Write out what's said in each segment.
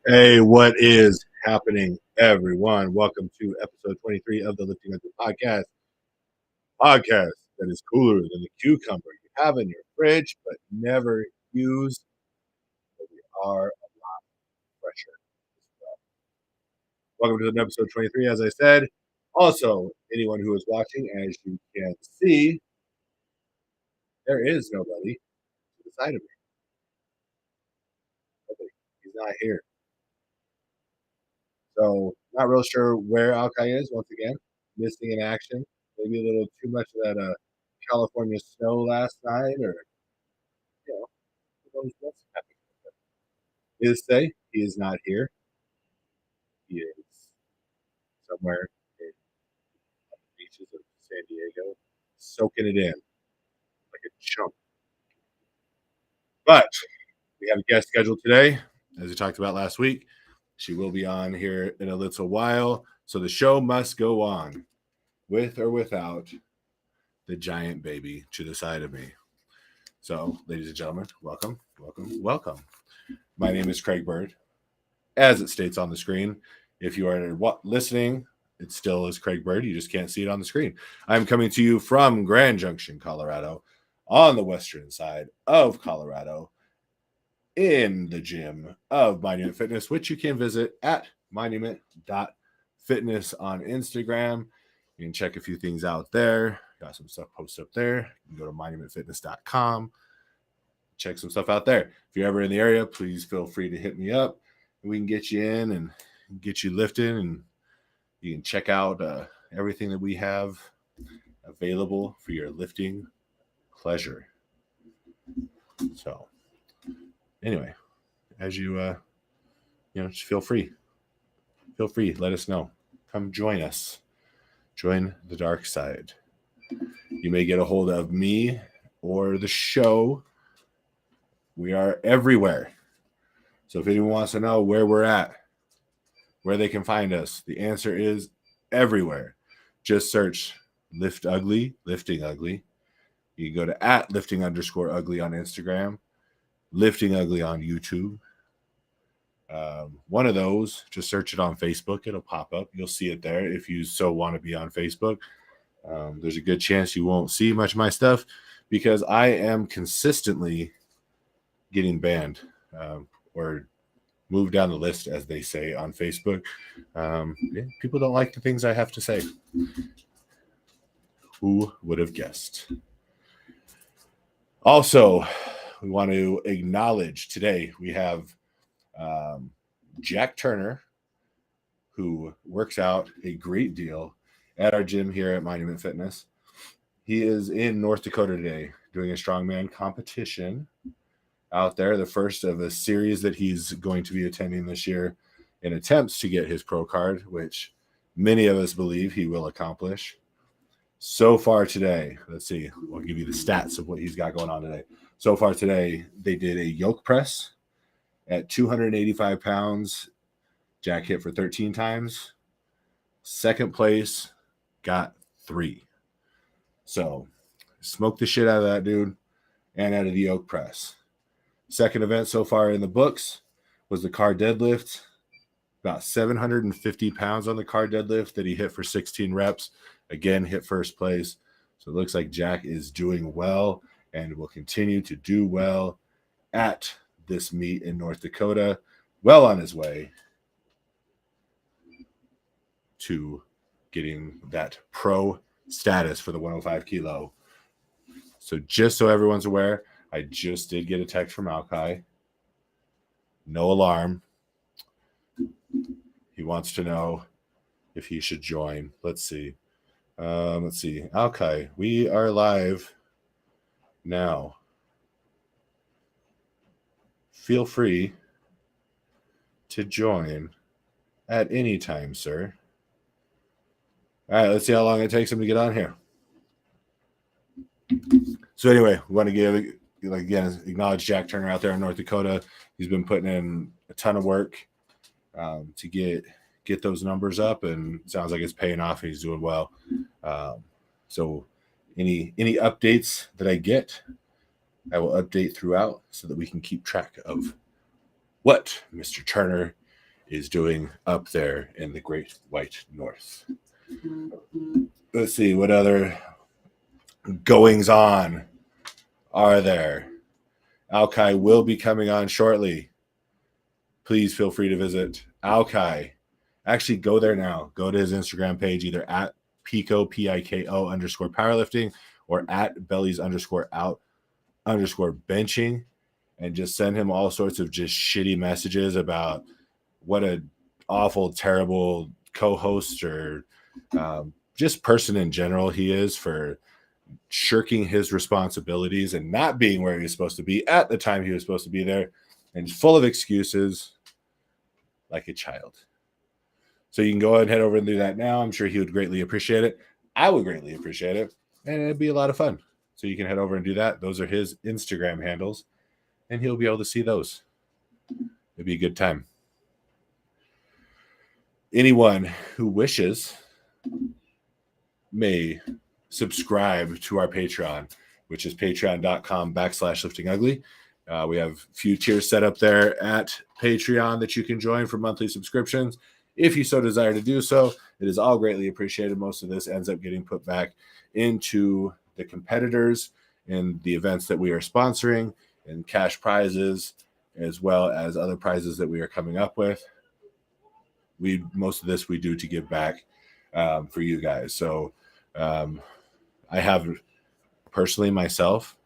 Hey, what is happening, everyone? Welcome to episode 23 of the Lifting Mentor podcast that is cooler than the cucumber you have in your fridge but never use. But we are fresher. Welcome to episode 23, as I said. Also, anyone who is watching, as you can see, there is nobody to the side of me. Nobody. He's not here. So, not real sure where Alkai is, once again. Missing in action. Maybe a little too much of that California snow last night, or, you know, who knows what's happening. Needless to say, he is not here. He is somewhere in the beaches of San Diego, soaking it in like a chump. But we have a guest scheduled today, as we talked about last week. She will be on here in a little while, so the show must go on, with or without the giant baby to the side of me. So, ladies and gentlemen, welcome, welcome, welcome. My name is Craig Bird, as it states on the screen. If you are listening, it still is Craig Bird. You just can't see it on the screen. I'm coming to you from Grand Junction, Colorado, on the western side of Colorado, in the gym of Monument Fitness, which you can visit at monument.fitness on Instagram. You can check a few things out there. Got some stuff posted up there. You can go to monumentfitness.com. Check some stuff out there. If you're ever in the area, please feel free to hit me up. We can get you in and get you lifting, and you can check out everything that we have available for your lifting pleasure. So, anyway, as you just feel free. Feel free. Let us know. Come join us. Join the dark side. You may get a hold of me or the show. We are everywhere. So if anyone wants to know where we're at, where they can find us, the answer is everywhere. Just search Lift Ugly, Lifting Ugly. You can go to @lifting_ugly on Instagram, Lifting Ugly on YouTube. One of those, just search it on Facebook. It'll pop up. You'll see it there if you so want to be on Facebook. There's a good chance you won't see much of my stuff because I am consistently getting banned or moved down the list, as they say on Facebook. People don't like the things I have to say. Who would have guessed? Also, we want to acknowledge today we have Jack Turner, who works out a great deal at our gym here at Monument Fitness. He is in North Dakota today doing a strongman competition out there, the first of a series that he's going to be attending this year in attempts to get his pro card, which many of us believe he will accomplish. So far today, let's see, I'll give you the stats of what he's got going on today. So far today, they did a yoke press at 285 pounds. Jack hit for 13 times. Second place got 3. So smoked the shit out of that dude and out of the yoke press. Second event so far in the books was the car deadlift. About 750 pounds on the car deadlift that he hit for 16 reps. Again, hit first place. So it looks like Jack is doing well and will continue to do well at this meet in North Dakota. Well on his way to getting that pro status for the 105 kilo. So just so everyone's aware, I just did get a text from Alkai. No alarm. He wants to know if he should join. Let's see. Alkai, we are live now. Feel free to join at any time, sir. All right, let's see how long it takes him to get on here. So anyway, we want to give, again, acknowledge Jack Turner out there in North Dakota. He's been putting in a ton of work to get those numbers up, and it sounds like it's paying off. He's doing well. So any updates that I get, I will update throughout so that we can keep track of what Mr. Turner is doing up there in the Great White North. Let's see what other goings on are there. Alkai will be coming on shortly. Please feel free to visit Alkai. Actually, go there now. Go to his Instagram page, either at Pico, Piko _ powerlifting, or at bellies _ out _ benching, and just send him all sorts of just shitty messages about what a awful, terrible co-host or just person in general he is for shirking his responsibilities and not being where he was supposed to be at the time he was supposed to be there, and full of excuses like a child. So you can go ahead and head over and do that now. I'm sure he would greatly appreciate it. I would greatly appreciate it, and it'd be a lot of fun. So you can head over and do that. Those are his Instagram handles, and he'll be able to see those. It'd be a good time. Anyone who wishes may subscribe to our Patreon, which is patreon.com/liftingugly. We have a few tiers set up there at Patreon that you can join for monthly subscriptions. If you so desire to do so, it is all greatly appreciated. Most of this ends up getting put back into the competitors in the events that we are sponsoring, and cash prizes, as well as other prizes that we are coming up with. Most of this we do to give back for you guys. So I have personally myself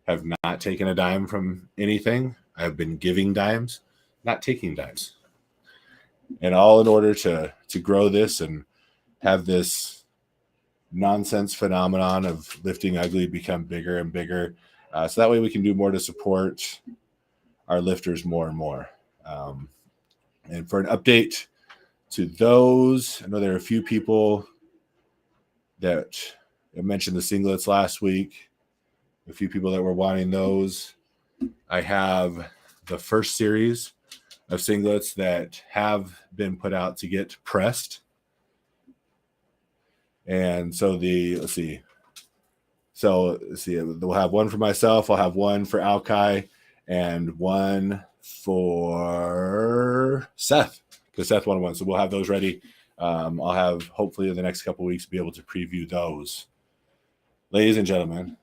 have not taken a dime from anything. I've been giving dimes, not taking dimes. And all in order to grow this and have this nonsense phenomenon of lifting ugly become bigger and bigger. So that way we can do more to support our lifters more and more. And for an update to those, I know there are a few people that I mentioned the singlets last week, a few people that were wanting those. I have the first series of singlets that have been put out to get pressed. And so let's see, we'll have one for myself, I'll have one for Alkai, and one for Seth, because Seth wanted one. So we'll have those ready. I'll have, hopefully in the next couple of weeks, be able to preview those. Ladies and gentlemen.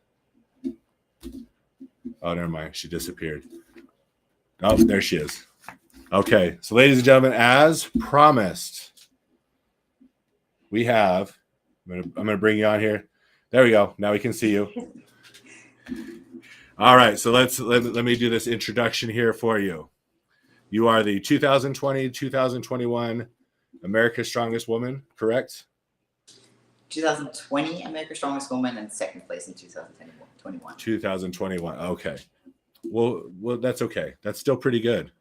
Oh, never mind. She disappeared. Oh, there she is. Okay. So ladies and gentlemen, as promised, we have, I'm going to bring you on here. There we go. Now we can see you. All right. So let me do this introduction here for you. You are the 2020-2021 America's Strongest Woman, correct? 2020 America's Strongest Woman, and second place in 2021. 2021. Okay. Well, that's okay. That's still pretty good.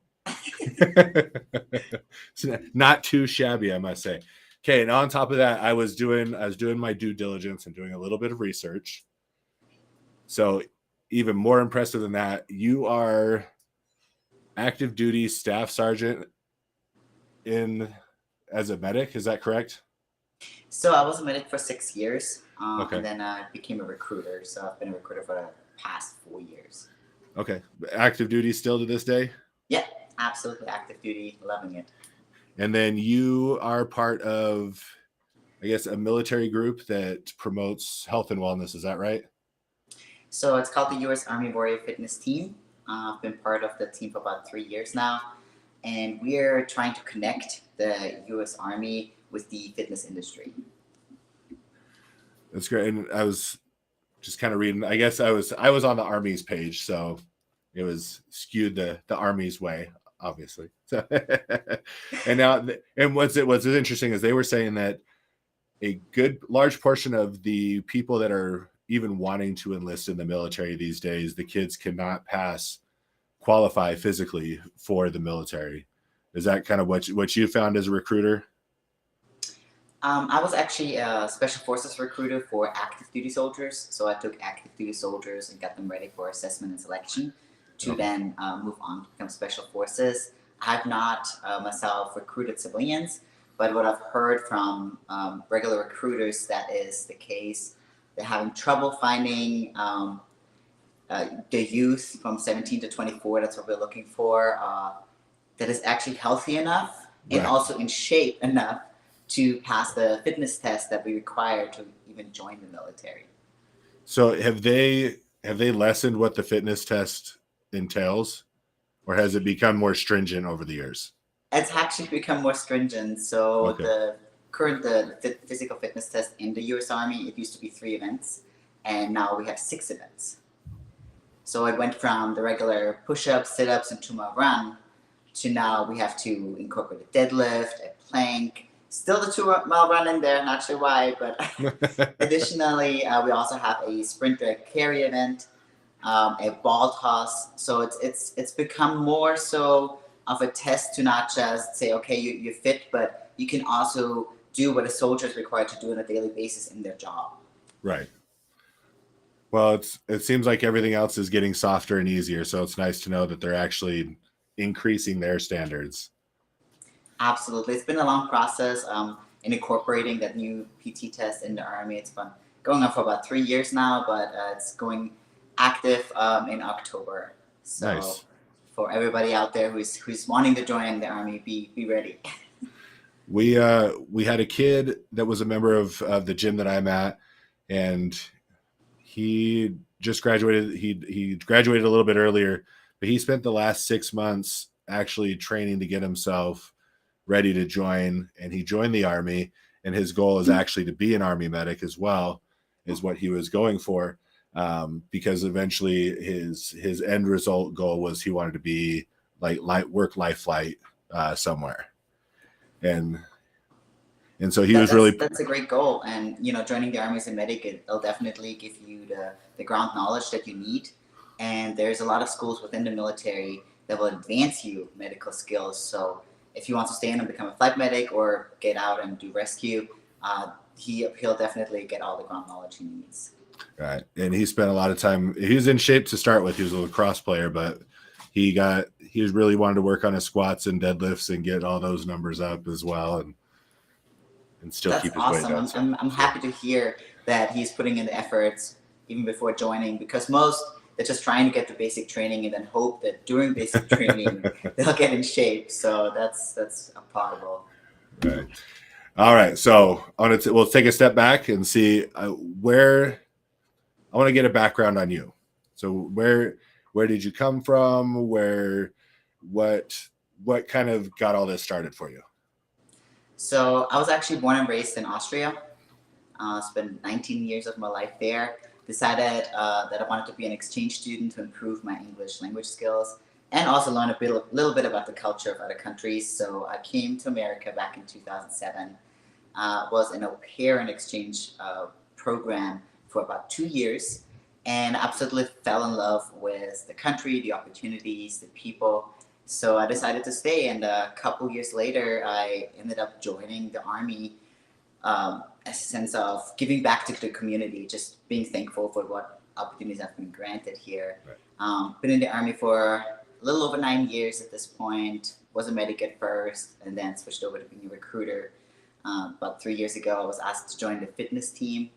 Not too shabby, I must say. Okay, and on top of that, I was doing my due diligence and doing a little bit of research. So even more impressive than that, you are active duty staff sergeant as a medic. Is that correct? So I was a medic for 6 years, okay. And then I became a recruiter. So I've been a recruiter for the past 4 years. Okay. Active duty still to this day? Yeah, absolutely active duty, loving it. And then you are part of, I guess, a military group that promotes health and wellness. Is that right? So it's called the U.S. Army Warrior Fitness Team. I've been part of the team for about 3 years now. And we're trying to connect the U.S. Army with the fitness industry. That's great. And I was just kind of reading, I guess I was on the Army's page, so it was skewed the Army's way, obviously. So, and what's interesting is they were saying that a large portion of the people that are even wanting to enlist in the military these days, the kids cannot qualify physically for the military. Is that kind of what you found as a recruiter? I was actually a special forces recruiter for active duty soldiers. So I took active duty soldiers and got them ready for assessment and selection to then move on to become special forces. I have not myself recruited civilians, but what I've heard from regular recruiters, that is the case. They're having trouble finding the youth from 17 to 24. That's what we're looking for. That is actually healthy enough and also in shape enough to pass the fitness test that we require to even join the military. So have they lessened what the fitness test entails, or has it become more stringent over the years? It's actually become more stringent. So Okay. the physical fitness test in the U.S. Army, it used to be 3 events, and now we have 6 events. So it went from the regular push-ups, sit-ups, and 2-mile run to now we have to incorporate a deadlift, a plank, still the 2-mile run in there, not sure why, but additionally, we also have a sprint drag carry event, a ball toss. So it's become more so of a test to not just say, okay, you're fit, but you can also do what a soldier is required to do on a daily basis in their job. Right. Well, it seems like everything else is getting softer and easier, so it's nice to know that they're actually increasing their standards. Absolutely. It's been a long process in incorporating that new PT test in the Army. It's been going on for about 3 years now, but it's going active in October. So Nice. For everybody out there who's wanting to join the Army, be ready. We had a kid that was a member of the gym that I'm at, and he just graduated. He graduated a little bit earlier, but he spent the last 6 months actually training to get himself ready to join, and he joined the Army, and his goal is actually to be an Army medic as well, is what he was going for, because eventually his end result goal was he wanted to be like work life flight somewhere, and so he was really. That's a great goal, and joining the Army as a medic, it'll definitely give you the ground knowledge that you need, and there's a lot of schools within the military that will advance you medical skills. So if you want to stay in and become a flight medic or get out and do rescue, he'll definitely get all the ground knowledge he needs. Right, and he spent a lot of time. He was in shape to start with. He was a lacrosse player, but he was really wanted to work on his squats and deadlifts and get all those numbers up as well, and still That's keep his awesome. weight down. I'm happy to hear that he's putting in the efforts even before joining, because most they're just trying to get the basic training and then hope that during basic training they'll get in shape. So that's applaudable. Right. All right. So we'll take a step back and see where I want to get a background on you. So where did you come from? What kind of got all this started for you? So I was actually born and raised in Austria. Spent 19 years of my life there. Decided that I wanted to be an exchange student to improve my English language skills and also learn a little bit about the culture of other countries. So I came to America back in 2007. Was an au pair and exchange program for about 2 years, and absolutely fell in love with the country, the opportunities, the people. So I decided to stay, and a couple years later, I ended up joining the Army. A sense of giving back to the community, just being thankful for what opportunities have been granted here. Right. Been in the Army for a little over 9 years at this point. Was a medic at first, and then switched over to being a recruiter. About 3 years ago, I was asked to join the fitness team,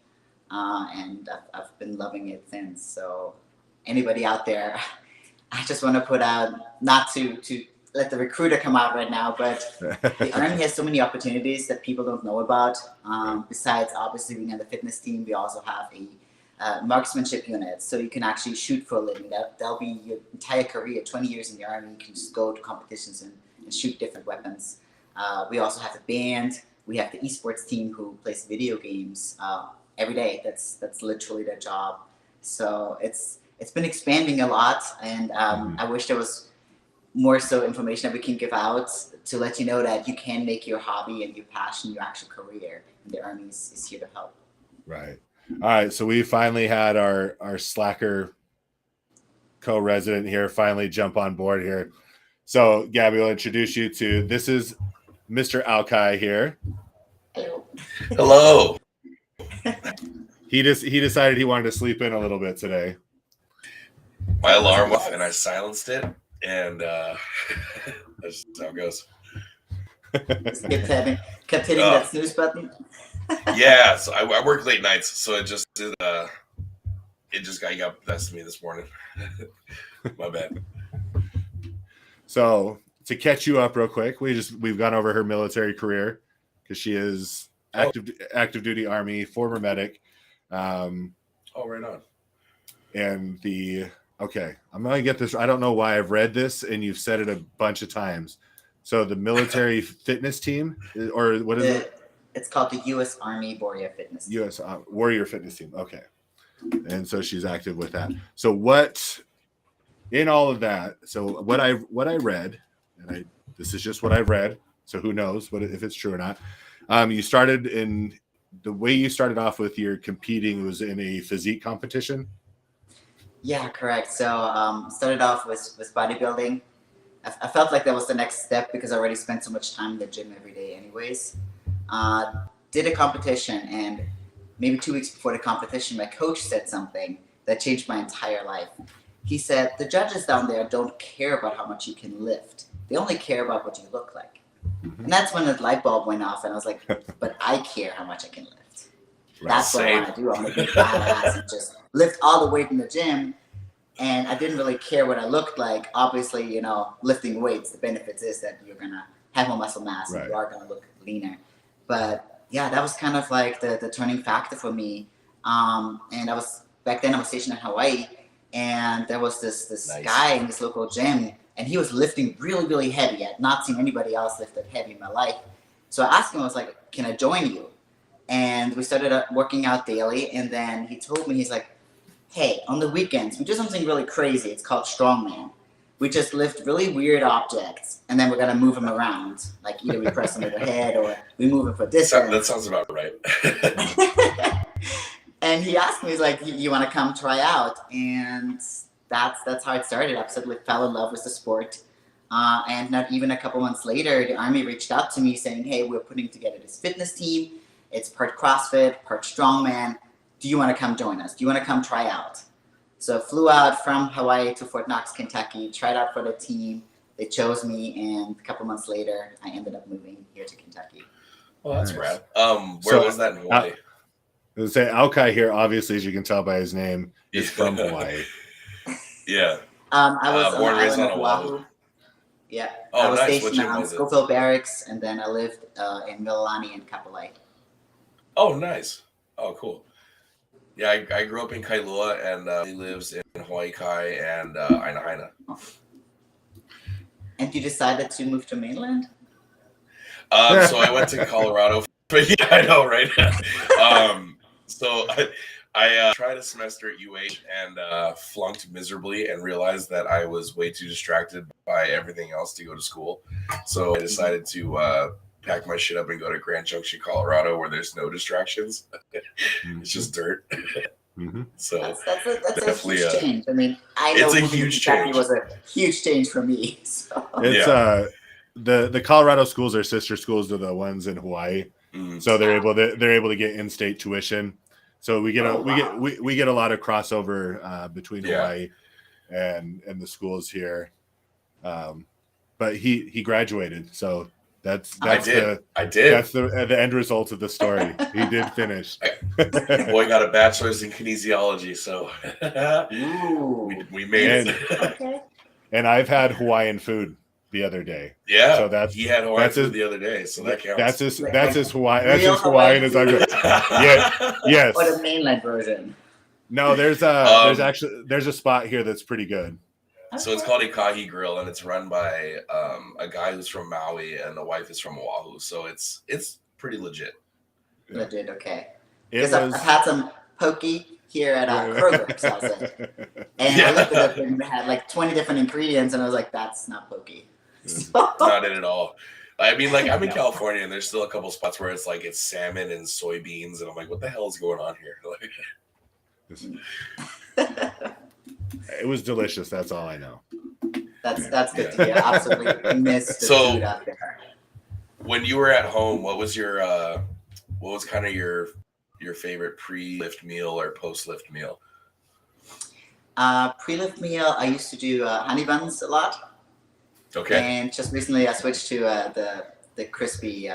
and I've been loving it since. So anybody out there, I just want to put out, not to let the recruiter come out right now, but the Army has so many opportunities that people don't know about. Besides obviously being on the fitness team, we also have a marksmanship unit, so you can actually shoot for a living. That'll be your entire career, 20 years in the Army. You can just go to competitions and shoot different weapons. We also have the band. We have the esports team who plays video games every day. That's literally their job. So it's been expanding a lot, and I wish there was more so information that we can give out to let you know that you can make your hobby and your passion your actual career, and the Army is here to help. Right. All right. So we finally had our Slacker co-resident here finally jump on board here. So Gabi will introduce you to, this is Mr. Alkai here. Hello. He decided he wanted to sleep in a little bit today. My alarm went off and I silenced it, and that's just how it goes. Kept hitting that snooze button. Yeah, so I work late nights, so it just got best to me this morning. My bad. So to catch you up real quick, we've gone over her military career because she is active duty Army, former medic. Right on. And I'm gonna get this. I don't know why I've read this and you've said it a bunch of times. So the military fitness team, or what is it? It's called the U.S. Army Warrior Fitness Team. U.S. Warrior Fitness Team. Okay. And so she's active with that. So what in all of that? So what I read, and this is just what I've read. So who knows if it's true or not? You started in the way you started off with your competing was in a physique competition. Yeah, correct. So started off with bodybuilding. I felt like that was the next step because I already spent so much time in the gym every day anyways. Did a competition, and maybe 2 weeks before the competition, my coach said something that changed my entire life. He said, the judges down there don't care about how much you can lift. They only care about what you look like. Mm-hmm. And that's when the light bulb went off, and I was like, but I care how much I can lift. That's what I want to do. I want to be badass and just lift all the weight in the gym. And I didn't really care what I looked like. Obviously, lifting weights, the benefits is that you're going to have more muscle mass and you are going to look leaner. But yeah, that was kind of like the turning factor for me. And back then I was stationed in Hawaii, and there was this Nice. guy in this local gym, and he was lifting really, really heavy. I'd not seen anybody else lift that heavy in my life. So I asked him, I was like, can I join you? And we started working out daily. And then he told me, he's like, hey, on the weekends, we do something really crazy. It's called strongman. We just lift really weird objects, and then we're going to move them around. Like either we press them overhead or we move them for distance. That sounds about right. And he asked me, he's like, you want to come try out? And that's how it started. I absolutely fell in love with the sport. And not even a couple months later, the Army reached out to me saying, hey, we're putting together this fitness team. It's part CrossFit, part strongman. Do you want to come join us? Do you want to come try out? So I flew out from Hawaii to Fort Knox, Kentucky, tried out for the team. They chose me, and a couple months later, I ended up moving here to Kentucky. Well, that's rad. Where was that in Hawaii? I was say Alkai here, obviously, as you can tell by his name, is from Hawaii. Yeah. I was born on and raised the on island of Oahu. Oahu. Yeah. Oh, I was nice. What stationed gym on was it? Schofield Barracks, and then I lived in Mililani and Kapolei. Oh, nice. Oh, cool. Yeah, I grew up in Kailua, and he lives in Hawaii Kai and Aina Haina. And you decided to move to mainland? So I went to Colorado. But yeah, I know, right? So I tried a semester at UH and flunked miserably and realized that I was way too distracted by everything else to go to school. So I decided to pack my shit up and go to Grand Junction, Colorado, where there's no distractions. It's just dirt. Mm-hmm. So that's a definitely huge change. I mean, I know it's a moving to huge Kentucky change. was a huge change for me. So. It's the Colorado schools are sister schools to the ones in Hawaii, so they're able to get in-state tuition. So we get we get a lot of crossover between Hawaii and the schools here. But he graduated, so that's I did. That's the end result of the story. He did finish. Boy got a bachelor's in kinesiology, so we made it. Okay. And I've had Hawaiian food the other day. Yeah, so he had Hawaiian food the other day, so that counts. That's as Hawaiian as I go. Yeah, yes. Or the mainland version. No, there's a spot here that's pretty good. So it's called Ikahi Grill, and it's run by a guy who's from Maui, and the wife is from Oahu. So it's pretty legit. Legit, okay. Because I've had some poke here at Kroger, sells it. And I looked it up and it had like 20 different ingredients, and I was like, that's not poke. Not it at all. I mean, like, I'm in California, and there's still a couple spots where it's like it's salmon and soybeans, and I'm like, what the hell is going on here? It was delicious. That's all I know. That's good to hear. Absolutely miss the food out there. When you were at home, what was kind of your favorite pre-lift meal or post-lift meal? Pre-lift meal, I used to do honey buns a lot. Okay. And just recently, I switched to the crispy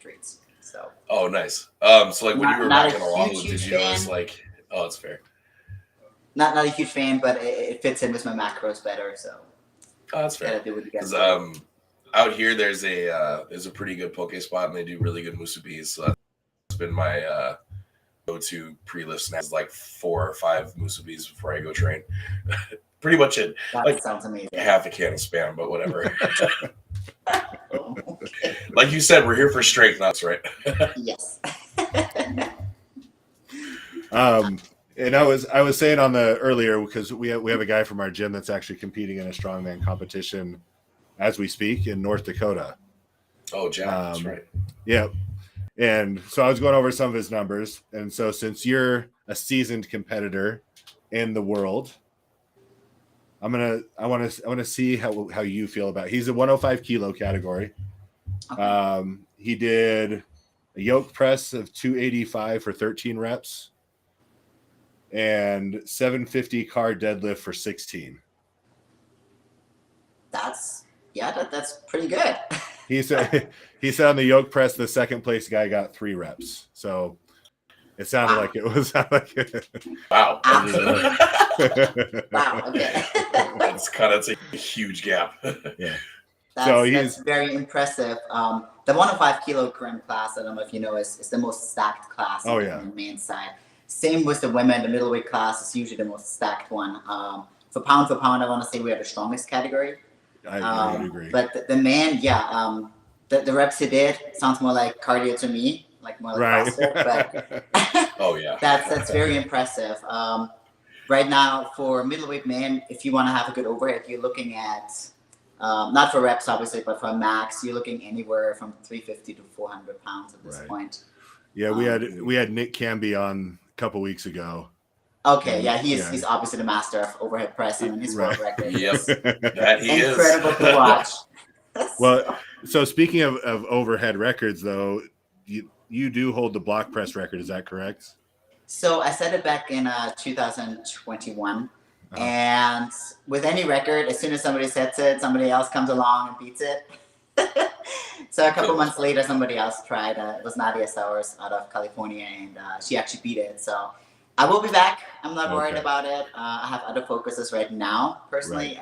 treats. So. Oh, nice. So like when you were back in Oahu, did you notice like? Oh, it's fair. Not a huge fan, but it fits in with my macros better. So. Oh, that's fair. Gotta do what you gotta Because do. out here there's a pretty good poke spot, and they do really good musubis. So that's been my go-to pre-lift snack. Is like 4 or 5 musubis before I go train. Pretty much it. That Like sounds amazing. half a can of Spam, but whatever. Okay. Like you said, we're here for strength, not right. Yes. And I was saying on the earlier, because we have a guy from our gym that's actually competing in a strongman competition as we speak in North Dakota. Oh, Jack, that's right. Yeah. And so I was going over some of his numbers. And so since you're a seasoned competitor in the world, I want to see how you feel about it. He's a 105 kilo category. Okay. He did a yoke press of 285 for 13 reps and 750 car deadlift for 16. That's pretty good. He said on the yoke press, the second place guy got 3 reps. So it sounded like it was Wow. Wow. Okay. That's a huge gap. Yeah. That's very impressive. The 105 kilogram class, I don't know if you know, is the most stacked class on the men's side. Same with the women. The middleweight class is usually the most stacked one. For pound, I want to say we are the strongest category. I would agree. But the man, the reps he did sounds more like cardio to me, like more like CrossFit. But oh yeah, that's very impressive. Right now, for middleweight man, if you want to have a good overhead, you're looking at not for reps obviously, but for max, you're looking anywhere from 350 to 400 pounds at this point. Yeah, we had Nick Camby on a couple weeks ago. Okay, he's obviously the master of overhead pressing, and his world record is incredible to watch. Well, so speaking of overhead records, though, you do hold the block press record. Is that correct? So I set it back in 2021, and with any record, as soon as somebody sets it, somebody else comes along and beats it. So a couple months later, somebody else tried. It was Nadia Sowers out of California, and she actually beat it. So I will be back. I'm not worried about it. I have other focuses right now, personally,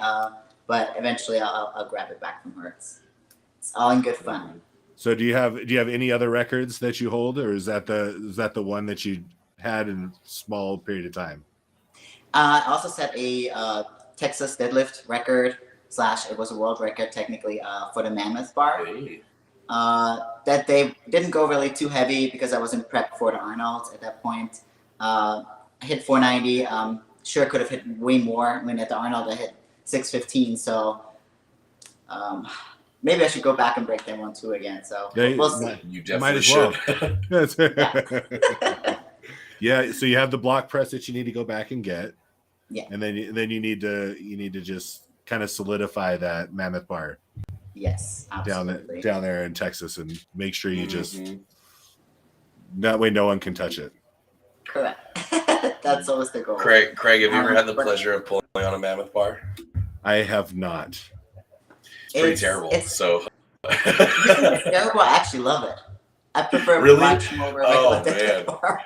but eventually I'll grab it back from her. It's all in good fun. So do you have any other records that you hold, or is that the one that you had in a small period of time? I also set a Texas deadlift record / it was a world record technically for the Mammoth Bar. Hey. That they didn't go really too heavy because I was in prep for the Arnold at that point. I hit 490. Sure could have hit way more. I mean, at the Arnold I hit 615. So maybe I should go back and break that one too again. So we'll see. You definitely should. Yeah. So you have the block press that you need to go back and get. Yeah. And then you need to just kind of solidify that Mammoth Bar. Yes, absolutely. Down there in Texas, and make sure you just that way no one can touch it. Correct. That's always the goal. Craig, have you ever had the pleasure of pulling on a Mammoth Bar? I have not. It's pretty terrible. It's terrible. I actually love it. I prefer watching over man. bar.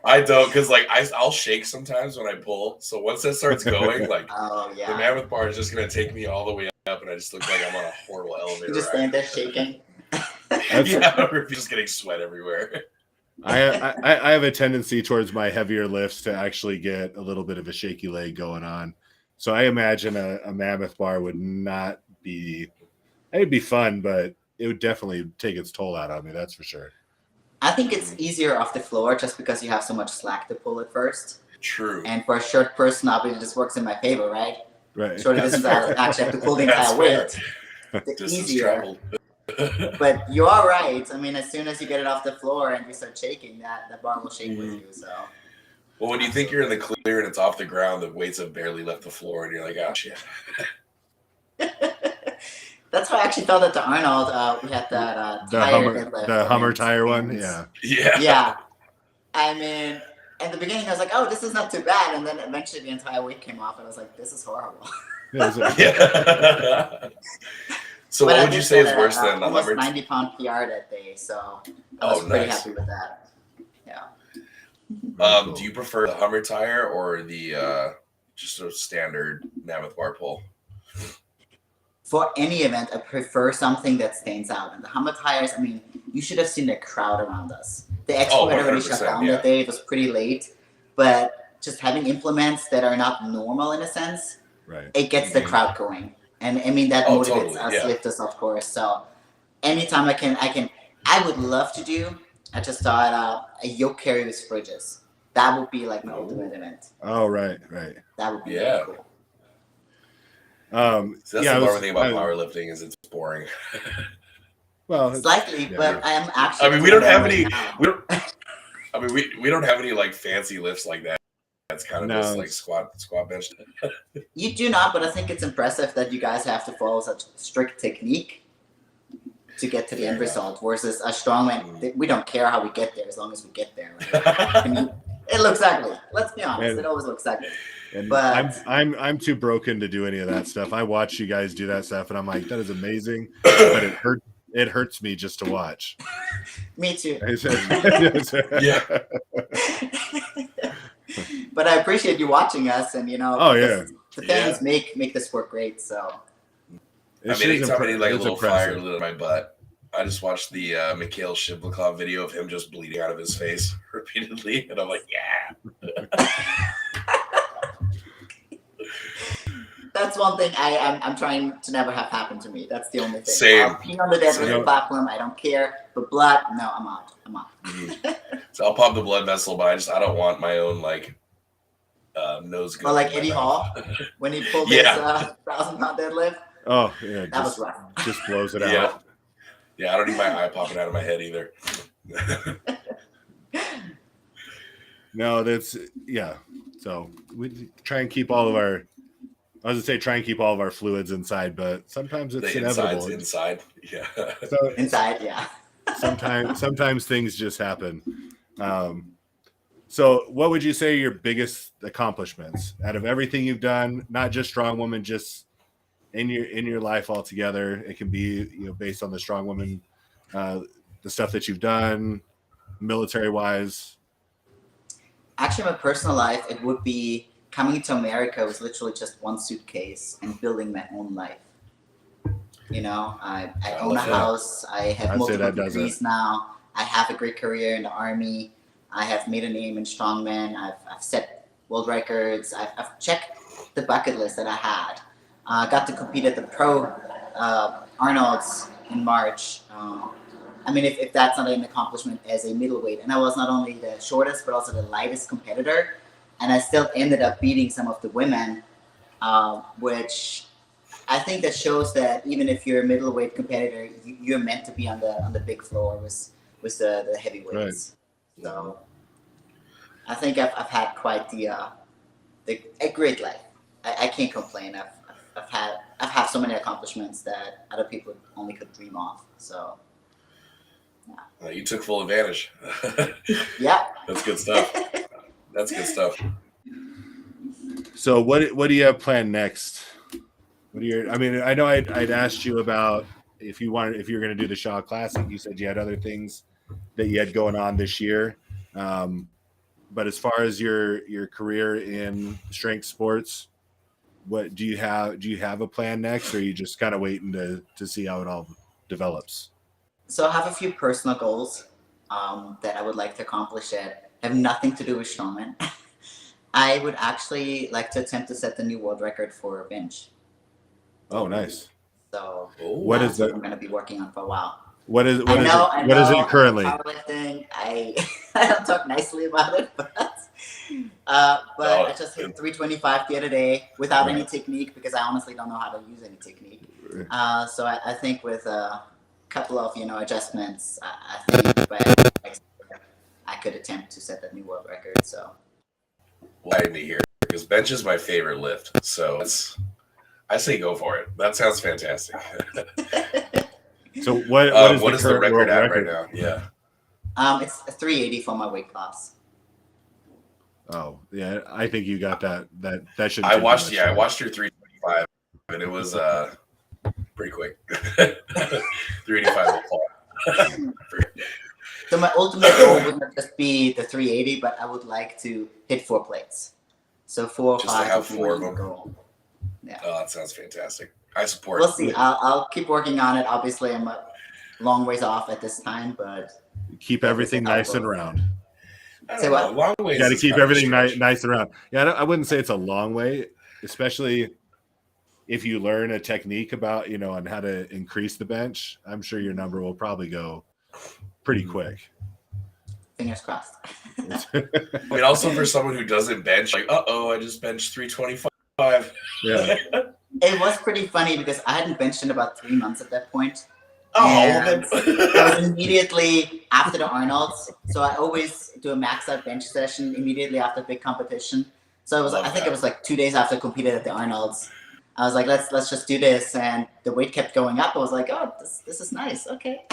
I don't, because I'll shake sometimes when I pull. So once that starts going, the Mammoth Bar is just gonna take me all the way up, and I just look like I'm on a horrible elevator. You just stand there shaking. You're just getting sweat everywhere. I have a tendency towards my heavier lifts to actually get a little bit of a shaky leg going on. So I imagine a Mammoth Bar would not be. It'd be fun, but it would definitely take its toll out on me. That's for sure. I think it's easier off the floor just because you have so much slack to pull at first. True. And for a short person, obviously, this works in my favor, right? Right. Shorter distance, I actually have to pull the entire weight. It's easier. But you are right. I mean, as soon as you get it off the floor and you start shaking, that bar will shake with you. So. Well, when you think you're in the clear and it's off the ground, the weights have barely left the floor, and you're like, oh shit. That's why I actually felt at the Arnold. We had that the Hummer tire one. Yeah. Yeah. I mean, at the beginning, I was like, "Oh, this is not too bad," and then eventually the entire weight came off, and I was like, "This is horrible." So what would you say is worse than the almost Hummer? 90-pound PR that day, so I was pretty happy with that. Yeah. Do you prefer the Hummer tire or the just a standard Mammoth Bar pull? for any event, I prefer something that stands out. And the helmet tires, I mean, you should have seen the crowd around us. The expo had already shut down that day. It was pretty late, but just having implements that are not normal in a sense, right, it gets the crowd going. And I mean, that motivates us lifters, of course. So anytime I would love to do, I just thought a yoke carry with fridges. That would be like my ultimate event. Oh, right. That would be really cool. So that's the one thing about powerlifting is it's boring. Well, slightly, but I am actually. I mean, we don't have any. We don't have any like fancy lifts like that. That's kind of just like squat bench. You do not, but I think it's impressive that you guys have to follow such strict technique to get to the end result. Versus a strongman, we don't care how we get there as long as we get there. Right? I mean, it looks ugly. Let's be honest, it always looks ugly. And but I'm too broken to do any of that stuff. I watch you guys do that stuff, and I'm like, that is amazing, but it hurts me just to watch. Me too. Yeah. But I appreciate you watching us, and the fans make this work great. So I mean, anytime I need like a little fire lit in my butt, I just watched the Mikhail Shivlikov video of him just bleeding out of his face repeatedly, and I'm like, yeah. That's one thing I'm trying to never have happen to me. That's the only thing. Same. Peeing on the deadlift platform, I don't care. But blood, no, I'm out. Mm-hmm. So I'll pop the blood vessel, but I don't want my own like nose. Or like Eddie Hall when he pulled his 1,000-pound deadlift. Oh yeah, that was rough. Just blows it out. Yeah, I don't need my eye popping out of my head either. No, so we try and keep all of our. I was gonna say try and keep all of our fluids inside, but sometimes it's inevitable. Inside, yeah. So, inside, yeah. sometimes things just happen. So what would you say are your biggest accomplishments out of everything you've done? Not just Strong Woman, just in your life altogether. It can be based on the Strong Woman, the stuff that you've done, military wise. Actually, my personal life, it would be. Coming to America was literally just one suitcase and building my own life. I own a house. I have multiple degrees now. I have a great career in the Army. I have made a name in strongman. I've set world records. I've checked the bucket list that I had. Got to compete at the Pro Arnold's in March. I mean, if that's not an accomplishment as a middleweight, and I was not only the shortest but also the lightest competitor. And I still ended up beating some of the women, which I think that shows that even if you're a middleweight competitor, you're meant to be on the big floor with the heavyweights. Right. So I think I've had quite a great life. I can't complain. I've had so many accomplishments that other people only could dream of. So yeah. You took full advantage. Yeah, that's good stuff. That's good stuff. So what do you have planned next? I know I'd asked you about if you're going to do the Shaw Classic. You said you had other things that you had going on this year. But as far as your career in strength sports, what do you have a plan next, or are you just kind of waiting to see how it all develops? So I have a few personal goals that I would like to accomplish that have nothing to do with strongman. I would actually like to attempt to set the new world record for bench. Oh, nice. So what is that? I'm going to be working on for a while. What is it currently? Powerlifting. I don't talk nicely about it, but I just hit 325 the other day without any technique because I honestly don't know how to use any technique. So I think with a couple of adjustments, I think by next year, I could attempt to set that new world record. So glad to hear because bench is my favorite lift. So I say go for it. That sounds fantastic. So what is the record at right now? Yeah. It's a 380 for my weight class. Oh yeah, I think you got that should. I watched your 325 and it was pretty quick. 385. So my ultimate goal would not just be the 380, but I would like to hit 4 plates. So 4 or 5 have 4 of them. Goal. Yeah. Oh, that sounds fantastic. I support. We'll see. I'll keep working on it. Obviously, I'm a long ways off at this time, but Keep everything nice and round. I Say don't know. what? Long ways. You got to is keep kind of a everything stretch. nice and round. Yeah, I wouldn't say it's a long way, especially if you learn a technique about, on how to increase the bench. I'm sure your number will probably go pretty quick. Fingers crossed. I mean, also for someone who doesn't bench, like, I just benched 325. Yeah. It was pretty funny because I hadn't benched in about 3 months at that point. Then. That was immediately after the Arnold's. So I always do a max out bench session immediately after big competition. So I think it was like 2 days after I competed at the Arnold's. I was like, let's just do this, and the weight kept going up. I was like, oh, this is nice. Okay.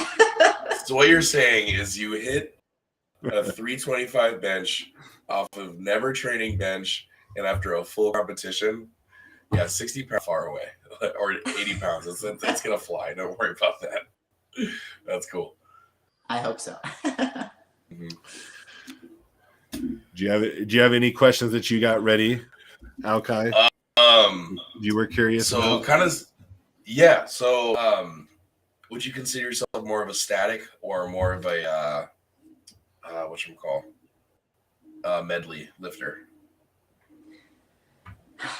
So what you're saying is you hit a 325 bench off of never training bench, and after a full competition, 60 pounds far away, or 80 pounds. That's gonna fly. Don't worry about that. That's cool. I hope so. Mm-hmm. Do you have any questions that you got ready, Alkai? You were curious. So kind of, yeah. So would you consider yourself more of a static or more of a medley lifter?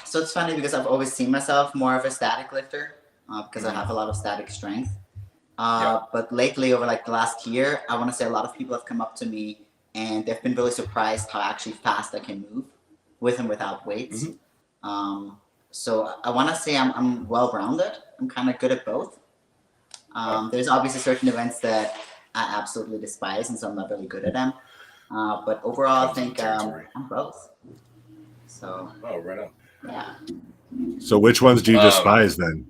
So it's funny because I've always seen myself more of a static lifter because I have a lot of static strength. But lately, over like the last year, I want to say a lot of people have come up to me and they've been really surprised how actually fast I can move with and without weights. Mm-hmm. So I want to say I'm well-rounded. I'm kind of good at both. There's obviously certain events that I absolutely despise, and so I'm not really good at them. But overall, I think I'm both. So. Oh, right on. Yeah. So which ones do you despise then?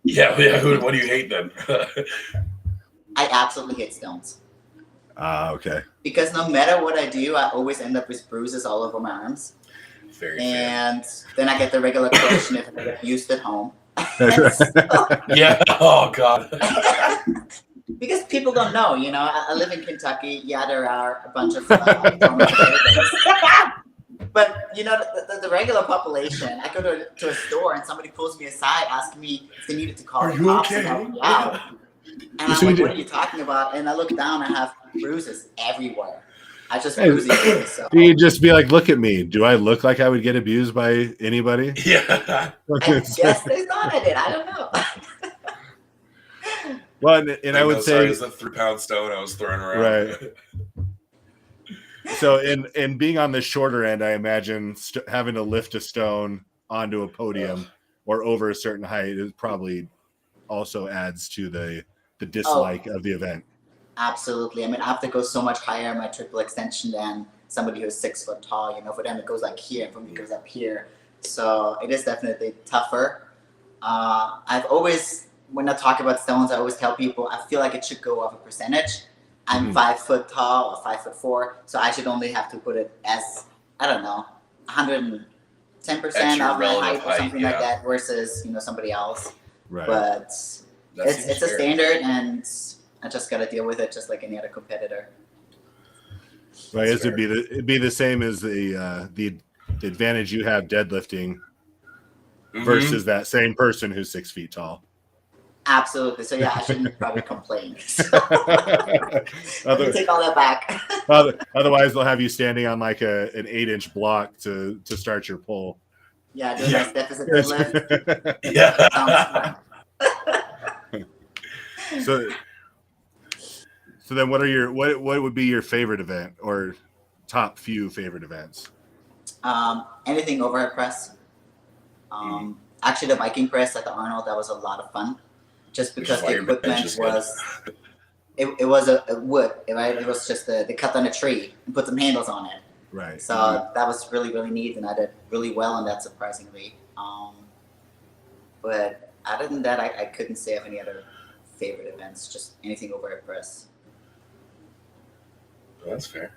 Yeah. What do you hate then? I absolutely hate stones. Okay. Because no matter what I do, I always end up with bruises all over my arms. And then I get the regular question if I get used at home. Yeah. Oh God. Because people don't know, I live in Kentucky. Yeah, there are a bunch of but the regular population. I go to a store and somebody pulls me aside, asking me if they needed to call the cops and help me out. And I'm like, what are you talking about? And I look down, I have bruises everywhere. I just bruise easily. So. You just be like, look at me. Do I look like I would get abused by anybody? Yeah. I guess they thought I did. I don't know. Well, and I would say it's a 3-pound stone I was throwing around. Right. So in being on the shorter end, I imagine having to lift a stone onto a podium or over a certain height is probably also adds to the dislike of the event. Absolutely. I mean, I have to go so much higher in my triple extension than somebody who's 6 foot tall. For them it goes like here, and for me it goes up here. So it is definitely tougher. I've always, when I talk about stones, I always tell people I feel like it should go off a percentage. I'm 5 foot tall or 5'4", so I should only have to put it as 110% of my height or something like that versus somebody else. Right. But it's a standard, and I just got to deal with it just like any other competitor. Right, it'd be the same as the advantage you have deadlifting versus that same person who's 6 feet tall. Absolutely. So I shouldn't probably complain. So, let me take all that back. Otherwise, they'll have you standing on like an 8-inch block to start your pull. Yeah, do a nice deficit deadlift. Yeah. So then, what would be your favorite event or top few favorite events? Anything overhead press. Actually, the Viking press at the Arnold, that was a lot of fun. Just because the equipment was, it was a wood, right? It was just they cut down a tree and put some handles on it. Right. So that was really, really neat, and I did really well on that, surprisingly. But other than that, I couldn't say of any other favorite events. Just anything overhead press. Well, that's fair.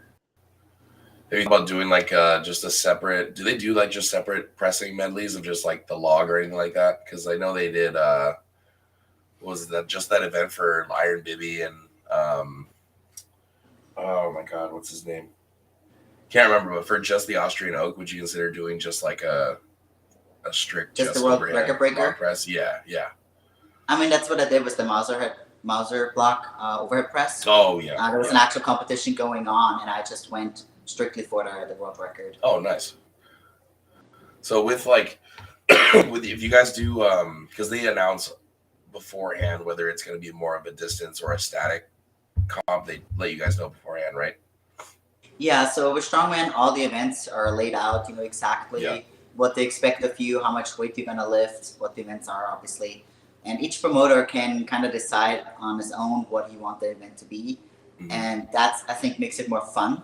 Have you thought about doing like just a separate? Do they do like just separate pressing medleys of just like the log or anything like that? Because I know they did. Was that just that event for Iron Bibby and oh my God, what's his name? Can't remember. But for just the Austrian Oak, would you consider doing just like a a strict just the world overhead record breaker. block press. Yeah. I mean, that's what I did with the Mauser block overhead press. Oh yeah. There was an actual competition going on, and I just went strictly for the world record. Oh, nice. So with like, if you guys do, because they announce beforehand whether it's going to be more of a distance or a static comp, they let you guys know beforehand, right? Yeah. So with strongman, all the events are laid out. You know exactly what they expect of you, how much weight you're gonna lift, what the events are, obviously. And each promoter can kind of decide on his own what he wants the event to be. Mm-hmm. And that's, I think, makes it more fun.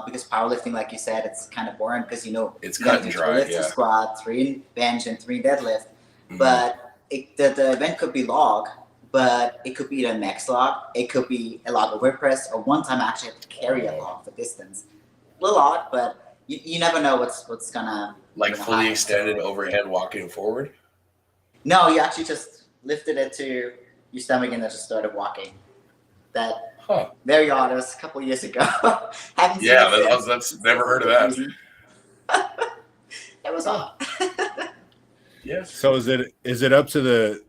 Because powerlifting, like you said, it's kind of boring because, you know, It's you cut gotta and do dry, 2 lifts, yeah. 2 squat, 3 bench, and 3 deadlift. Mm-hmm. But the event could be log, but it could be a max log. It could be a log overhead press, or one time I actually have to carry a log for distance. A little odd, but you never know what's gonna Like gonna fully happen. extended overhead walking forward. No, you actually just lifted it to your stomach and then just started walking. That very odd. It was a couple years ago. Haven't seen it since. That's never heard of that. It was odd. Yes. So is it up to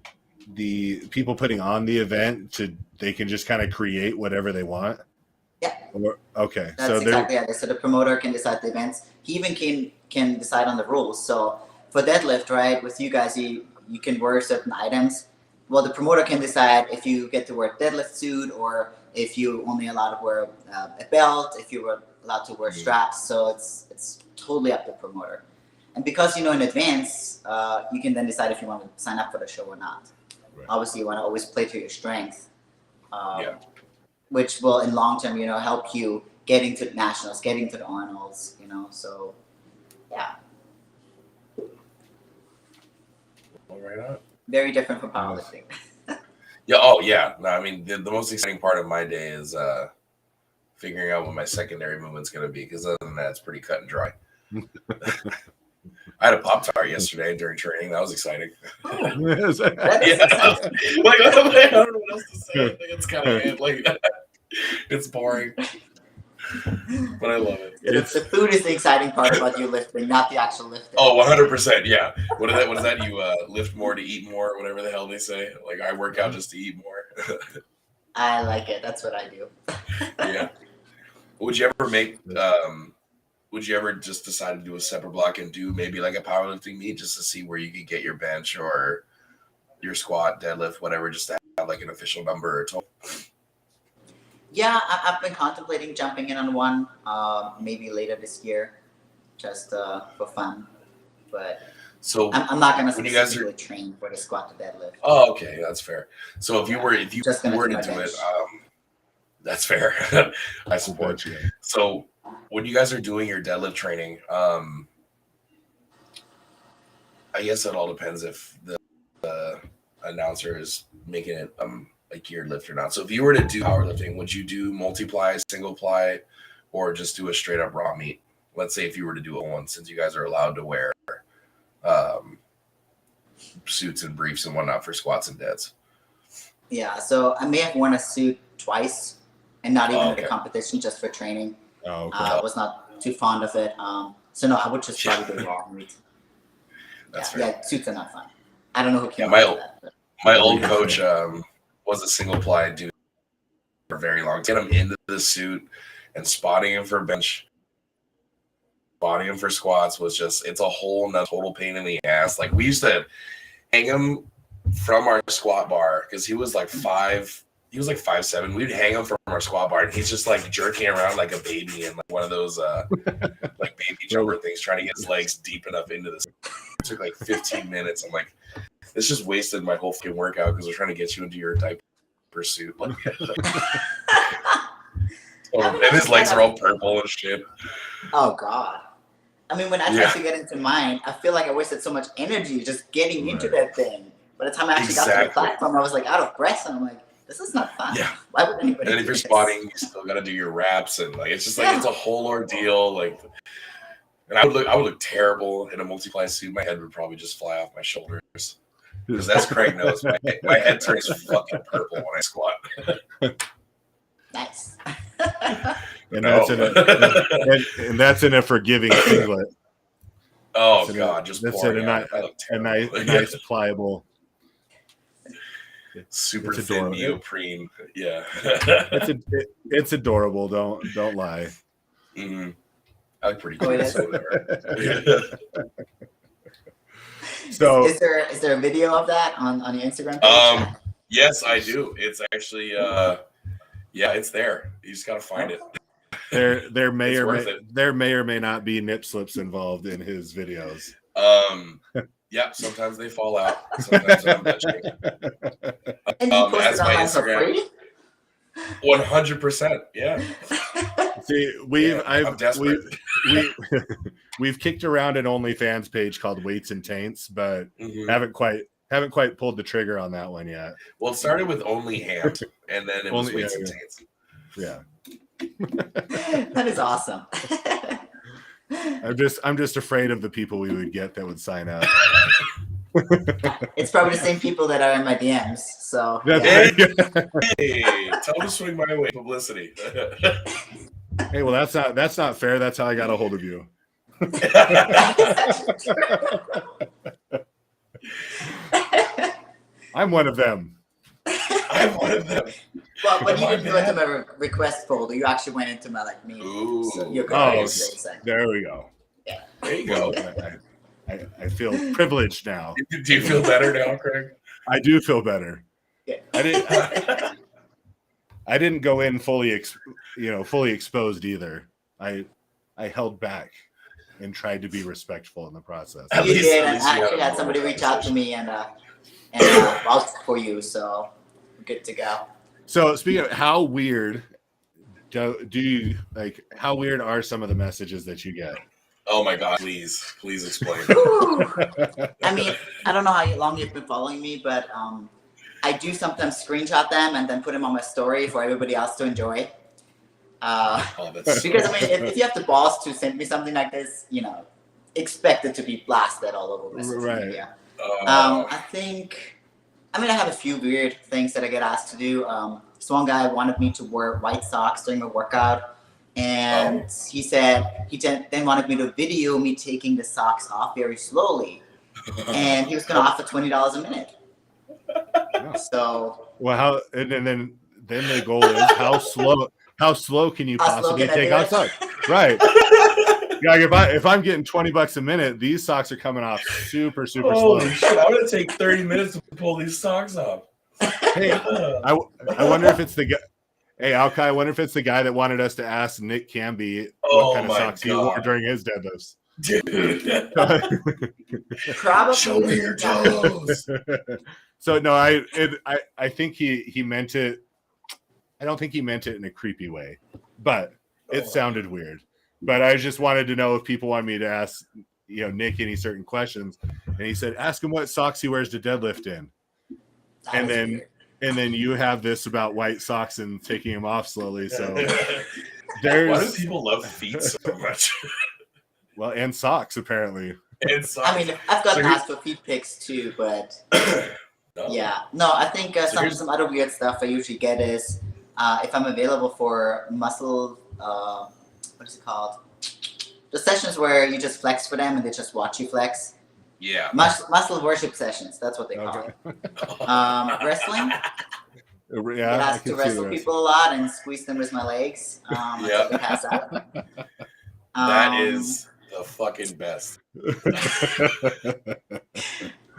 the people putting on the event to they can just kind of create whatever they want? Yeah. Okay. That's exactly it. So the promoter can decide the events. He even can decide on the rules. So for deadlift, right, with you guys, you can wear certain items. Well, the promoter can decide if you get to wear a deadlift suit or if you only allowed to wear a belt, if you were allowed to wear straps. So it's totally up to the promoter. And because you know in advance, you can then decide if you want to sign up for the show or not. Right. Obviously, you want to always play to your strength, which will in long term, you know, help you getting to the nationals, getting to the Arnolds, you know. So, yeah. All right on. Very different from powerlifting. Yeah. Oh, yeah. No, I mean, the most exciting part of my day is figuring out what my secondary movement's going to be. Because other than that, it's pretty cut and dry. I had a Pop-Tart yesterday during training. That was exciting. That's Yeah. exciting. Like, I don't know what else to say. Like, it's kind of like it's boring, but I love it. The food is the exciting part about you lifting, not the actual lifting. Oh, 100%. Yeah. What is that? You lift more to eat more, whatever the hell they say. Like, I work out just to eat more. I like it. That's what I do. Yeah. Would you ever just decide to do a separate block and do maybe like a powerlifting meet just to see where you could get your bench or your squat, deadlift, whatever, just to have like an official number or total? Yeah, I've been contemplating jumping in on one, maybe later this year, just for fun. But so I'm not gonna when you guys specifically train for the squat to deadlift. Oh, okay, that's fair. So if you were Just gonna to do my do it, bench. that's fair. I support you. So when you guys are doing your deadlift training, I guess it all depends if the announcer is making it a geared lift or not. So if you were to do powerlifting, would you do multiply, single ply, or just do a straight up raw meet? Let's say if you were to do it once, since you guys are allowed to wear suits and briefs and whatnot for squats and deads. Yeah, so I may have worn a suit twice, and not even at okay. a competition, just for training. Oh, okay. I was not too fond of it. So no, I would just probably do raw meat. That's fair. Yeah, suits are not fun. I don't know who came Yeah, up with that. But. My old coach was a single ply dude for very long. Get him into the suit and spotting him for bench, spotting him for squats was just, it's a whole nother total pain in the ass. Like we used to hang him from our squat bar because he was like 5'7". We'd hang him from our squat bar and he's just like jerking around like a baby in like one of those like baby jumper things, trying to get his legs deep enough into this. It took like 15 minutes. I'm like, this just wasted my whole fucking workout because we're trying to get you into your diaper suit. Like, and his legs are all purple and shit. Oh God. I mean, when I tried to get into mine, I feel like I wasted so much energy just getting into that thing. By the time I actually got to the platform, I was like out of breath, and I'm like, this is not fun. Yeah. Why would anybody? And if you're spotting, you still got to do your reps, and like it's just like it's a whole ordeal. Like, and I would look terrible in a multiply suit. My head would probably just fly off my shoulders. Because as Craig knows, my head turns fucking purple when I squat. Nice. And that's in a forgiving singlet. Oh That's God, just that's pouring a, out. I look terrible. a nice pliable. Super It's thin adorable. neoprene. Yeah. It's adorable. Don't lie. Mhm. I look pretty Oh, cute. it is? So whatever. So is there a video of that on your Instagram page? Yes, I do. It's actually yeah, it's there. You just gotta find it. there may It's or worth may it. there may or may not be nip slips involved in his videos. Yeah, sometimes they fall out. Sometimes I'm touching. And you post As it my online for Instagram. free? 100%. Yeah. See, I'm desperate. we've kicked around an OnlyFans page called Weights and Taints, but Mhm. haven't quite pulled the trigger on that one yet. Well, it started with only hand, and then it was Only- weights yeah, and yeah. taints. Yeah. That is awesome. I'm just afraid of the people we would get that would sign up. It's probably the same people that are in my DMs. So That's yeah. right. Hey, tell them to swing my way. Publicity. Hey, well, that's not fair. That's how I got a hold of you. I'm one of them. I'm one of them. Well, but you My didn't go into my request folder. You actually went into my like me. Ooh, So you're nice. There we go. Yeah. There you go. I feel privileged now. Do you feel better now, Craig? I do feel better. Yeah. I didn't go in fully exposed either. I held back and tried to be respectful in the process. At You least- did, at and least you I actually had had somebody a reach out to me and vouch for you, so we're good to go. So speaking of how weird, do you like? How weird are some of the messages that you get? Oh my God! Please explain. I mean, I don't know how long you've been following me, but I do sometimes screenshot them and then put them on my story for everybody else to enjoy. Oh, that's Because I mean, if you have the balls to send me something like this, expect it to be blasted all over the social Right. media. oh, I have a few weird things that I get asked to do. This one guy wanted me to wear white socks during a workout, and he said he then wanted me to video me taking the socks off very slowly, and he was going to offer $20 a minute. Yeah. So Well, and then the goal is how slow can you How slow possibly can I take do off it? socks? Right. Like if I'm getting $20 a minute, these socks are coming off super slow. holy shit! I'm gonna take 30 minutes to pull these socks off. Hey, I wonder if it's the guy. Hey, Alkai, I wonder if it's the guy that wanted us to ask Nick Camby Oh what kind of my socks he wore God. during his deadlifts. Dude, probably show me your toes. So no, I think he meant it. I don't think he meant it in a creepy way, but it sounded weird. But I just wanted to know if people want me to ask, Nick any certain questions, and he said, ask him what socks he wears to deadlift in, That and is then weird. and then you have this about white socks and taking them off slowly. So Why do there's people love feet so much? and socks apparently. And socks. I mean, I've gotten So here's- asked for feet pics too, but No. yeah, no. I think some other weird stuff I usually get is if I'm available for muscle. What is it called? The sessions where you just flex for them and they just watch you flex. Yeah. Muscle worship sessions. That's what they call Okay. it. Wrestling. Yeah, I I ask can to see wrestle the rest. people a lot and squeeze them with my legs until they pass out. That is the fucking best.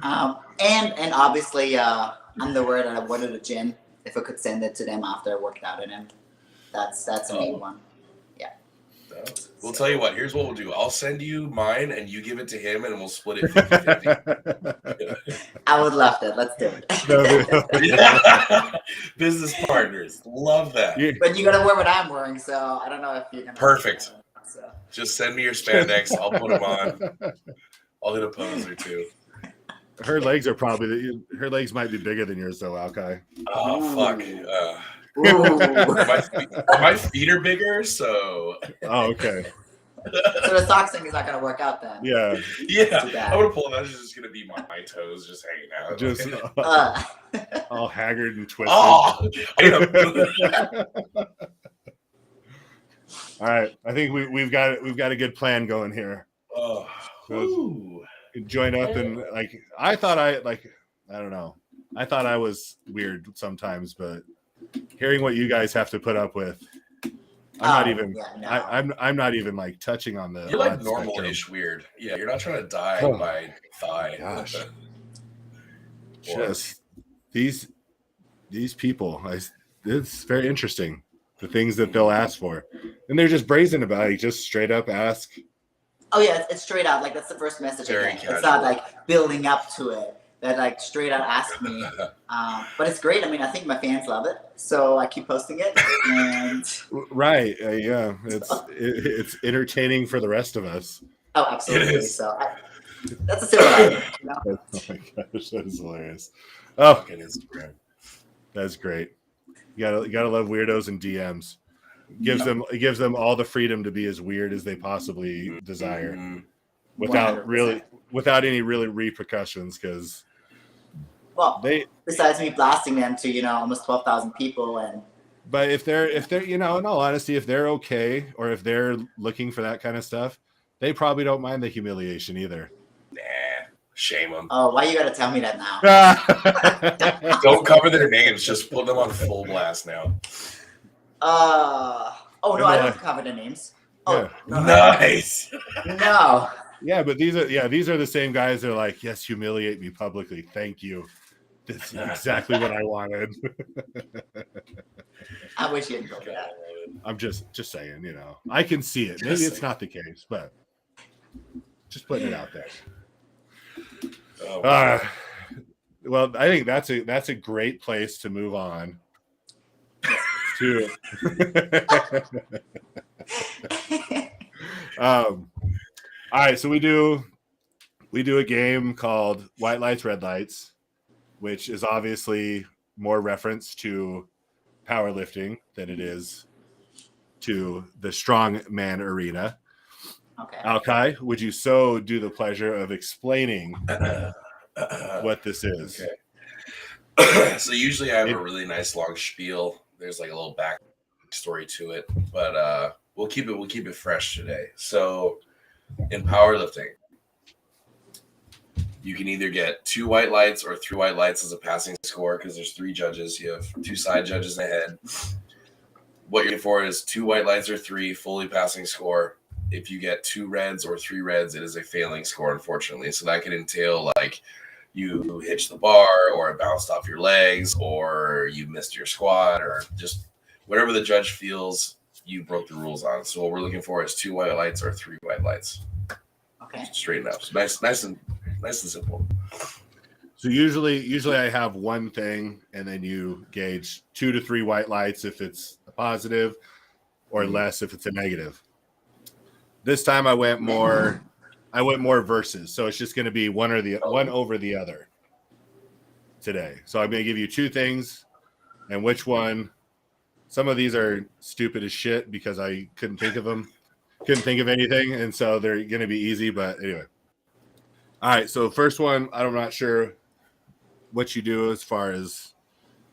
And obviously underwear that I wore to the gym. If I could send it to them after I worked out in them, that's a main one. No. We'll tell you what. Here's what we'll do. I'll send you mine, and you give it to him, and we'll split it 50-50. I would love that. Let's do it. Business partners. Love that. Yeah. But you gotta wear what I'm wearing, so I don't know if you're gonna. Perfect. So. Just send me your spandex. I'll put them on. I'll hit a pose or two. Her legs might be bigger than yours though, Alkai. Oh, fuck. Ooh. My feet are bigger, so Oh, okay. So the socks thing is not gonna work out then. Yeah. yeah. Too bad. I'm gonna pull that. It's just gonna be my toes just hanging out. Just all haggard and twisted. oh, I All right. I think we've got a good plan going here. oh, Ooh. Join up and like I don't know. I thought I was weird sometimes, but hearing what you guys have to put up with, I'm not even like touching on the. You're like normal-ish weird. Yeah, you're not trying to die by thigh. Gosh, just these people. It's very interesting the things that they'll ask for, and they're just brazen about it. Just straight up ask. Oh yeah, it's straight out. Like that's the first message I get. Casual. It's not like building up to it. That like straight out ask me. But it's great. I mean, I think my fans love it, so I keep posting it. And right, yeah, it's entertaining for the rest of us. Oh, absolutely. So that's a silver lining. You know? Oh my gosh, that is hilarious. Oh, it is. That's great. You gotta love weirdos and DMs. It gives them all the freedom to be as weird as they possibly desire, without 100%. Any really repercussions. Because besides me blasting them to almost 12,000 people, but if they're in all honesty, if they're okay or if they're looking for that kind of stuff, they probably don't mind the humiliation either. Nah, shame them. Oh, why you gotta tell me that now? Don't cover their names. Just put them on full blast now. I don't cover the names. Oh, yeah. Nice. No. Yeah, but these are the same guys that are like, yes, humiliate me publicly. Thank you. That's exactly what I wanted. I wish you didn't go for that. I'm just saying, I can see it. Maybe it's not the case, but just putting it out there. Well, I think that's a great place to move on to. All right, so we do a game called White Lights, Red Lights, which is obviously more reference to powerlifting than it is to the strongman arena. Okay. Alkai, would you so do the pleasure of explaining what this is? Okay. So usually I have a really nice long spiel. There's like a little backstory to it, but we'll keep it fresh today. So in powerlifting, you can either get 2 white lights or 3 white lights as a passing score because there's 3 judges. You have 2 side judges ahead. What you're looking for is 2 white lights or 3 fully passing score. If you get 2 reds or 3 reds, it is a failing score, unfortunately. So that could entail like you hitched the bar or it bounced off your legs or you missed your squat or just whatever the judge feels you broke the rules on. So what we're looking for is 2 white lights or 3 white lights. Okay. Straighten up. So nice and simple. So usually I have one thing and then you gauge 2 to 3 white lights if it's a positive or less if it's a negative. This time I went more versus. So it's just going to be one over the other today. So I'm going to give you 2 things and which one. Some of these are stupid as shit because I couldn't think of them. Couldn't think of anything. And so they're going to be easy. But anyway. All right. So first one, I'm not sure what you do as far as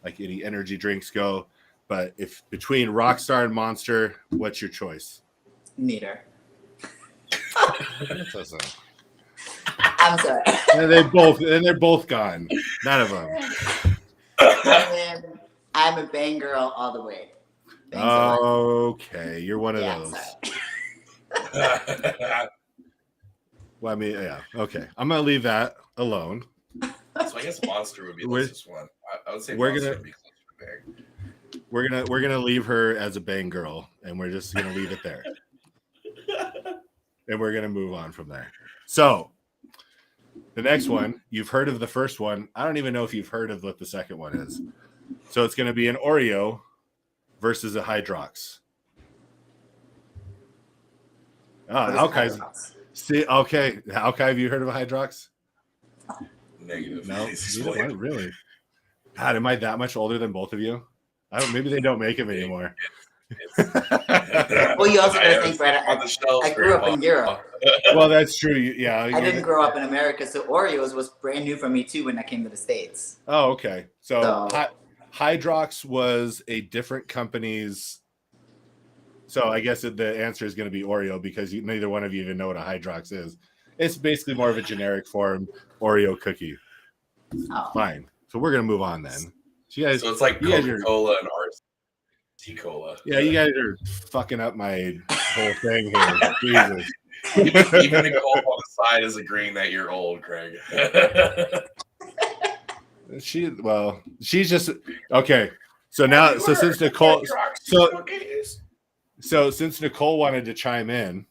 like any energy drinks go. But if between Rockstar and Monster, what's your choice? Neither. I'm sorry. And they're both gone. None of them. I'm a bang girl all the way. Okay, you're one of those. Well, I mean, yeah. Okay, I'm gonna leave that alone. So I guess Monster would be the closest one. I would say Monster would be closer to bang. We're gonna leave her as a bang girl, and we're just gonna leave it there. And we're gonna move on from there. So the next one, you've heard of the first one. I don't even know if you've heard of what the second one is. So it's gonna be an Oreo versus a Hydrox. Okay. See, okay. Okay, have you heard of a Hydrox? Negative. No, really. God, am I that much older than both of you? Maybe they don't make them anymore. Well, you also got to think, Brad. I grew up in Europe. Well, that's true. Yeah, I didn't grow up in America, so Oreos was brand new for me too when I came to the States. Oh, okay. So Hydrox was a different company's. So I guess the answer is going to be Oreo because neither one of you even know what a Hydrox is. It's basically more of a generic form Oreo cookie. Oh. Fine. So we're gonna move on then. So, So it's like Coca-Cola and RC Cola. Yeah, you guys are fucking up my whole thing here. Jesus. Even Nicole on the side is agreeing that you're old, Craig. She's just okay. So now, so since Nicole, so since Nicole wanted to chime in,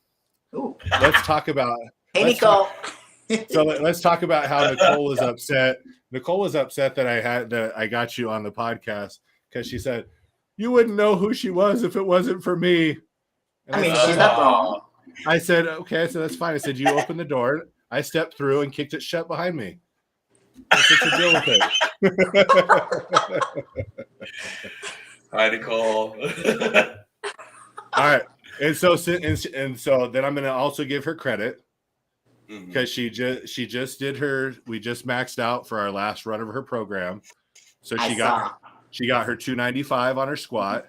Ooh. let's talk about. Hey, Nicole. Let's talk about how Nicole was upset. Nicole was upset that I got you on the podcast because she said you wouldn't know who she was if it wasn't for me. And I mean, she's not wrong. I said, okay, so that's fine. I said, you open the door. I stepped through and kicked it shut behind me. That's what you deal with it. Hi, Nicole. All right. And so then I'm going to also give her credit because she just did we just maxed out for our last run of her program. So she got her 295 on her squat,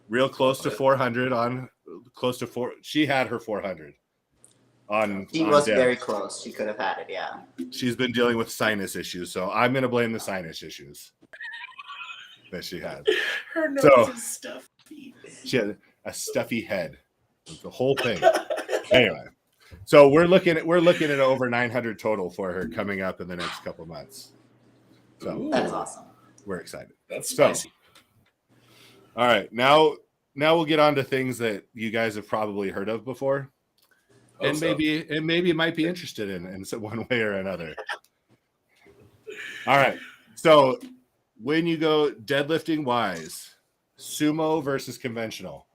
real close to 400 on close to 4. She had her 400 on. She was very close. She could have had it. Yeah. She's been dealing with sinus issues, so I'm going to blame the sinus issues that she had. Her nose is stuffy. She had a stuffy head. The whole thing. Anyway, so we're looking at over 900 total for her coming up in the next couple months. So that is awesome. We're excited. That's spicy. All right, now we'll get on to things that you guys have probably heard of before, and maybe might be interested in one way or another. All right, so when you go deadlifting wise, sumo versus conventional.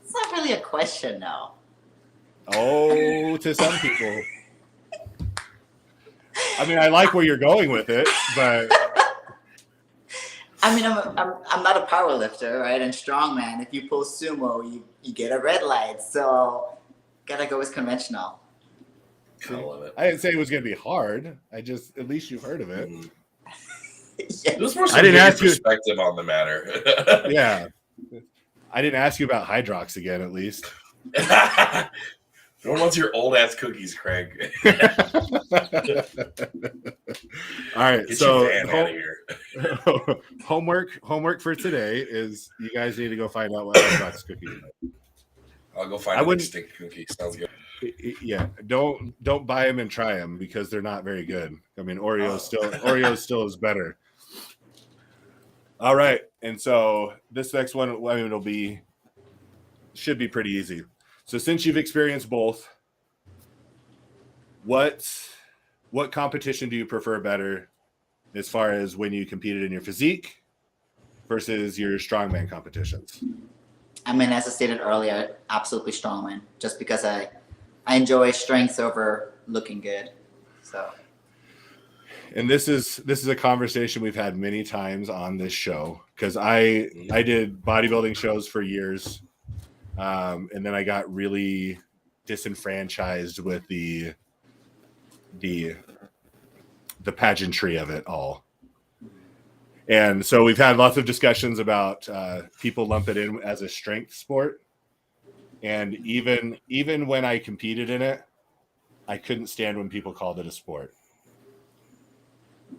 It's not really a question, though. Oh, to some people. I mean, I like where you're going with it, but I mean, I'm not a power lifter, right? And strongman. If you pull sumo, you get a red light. So gotta go with conventional. I love it. I didn't say it was gonna be hard. At least you've heard of it. Yeah. It was more I didn't ask perspective on the matter. Yeah. I didn't ask you about Hydrox again, at least. No one wants your old ass cookies, Craig. All right, Get so your van out of here. homework for today is you guys need to go find out what Hydrox cookies are. I'll go find a stick cookie. Sounds good. Yeah, don't buy them and try them because they're not very good. I mean, Oreo still is better. All right, and so this next one, I mean, should be pretty easy. So since you've experienced both, what competition do you prefer better as far as when you competed in your physique versus your strongman competitions? I mean, as I stated earlier, absolutely strongman, just because I enjoy strength over looking good. So. And this is a conversation we've had many times on this show because I did bodybuilding shows for years. And then I got really disenfranchised with the pageantry of it all. And so we've had lots of discussions about people lump it in as a strength sport. And even when I competed in it, I couldn't stand when people called it a sport.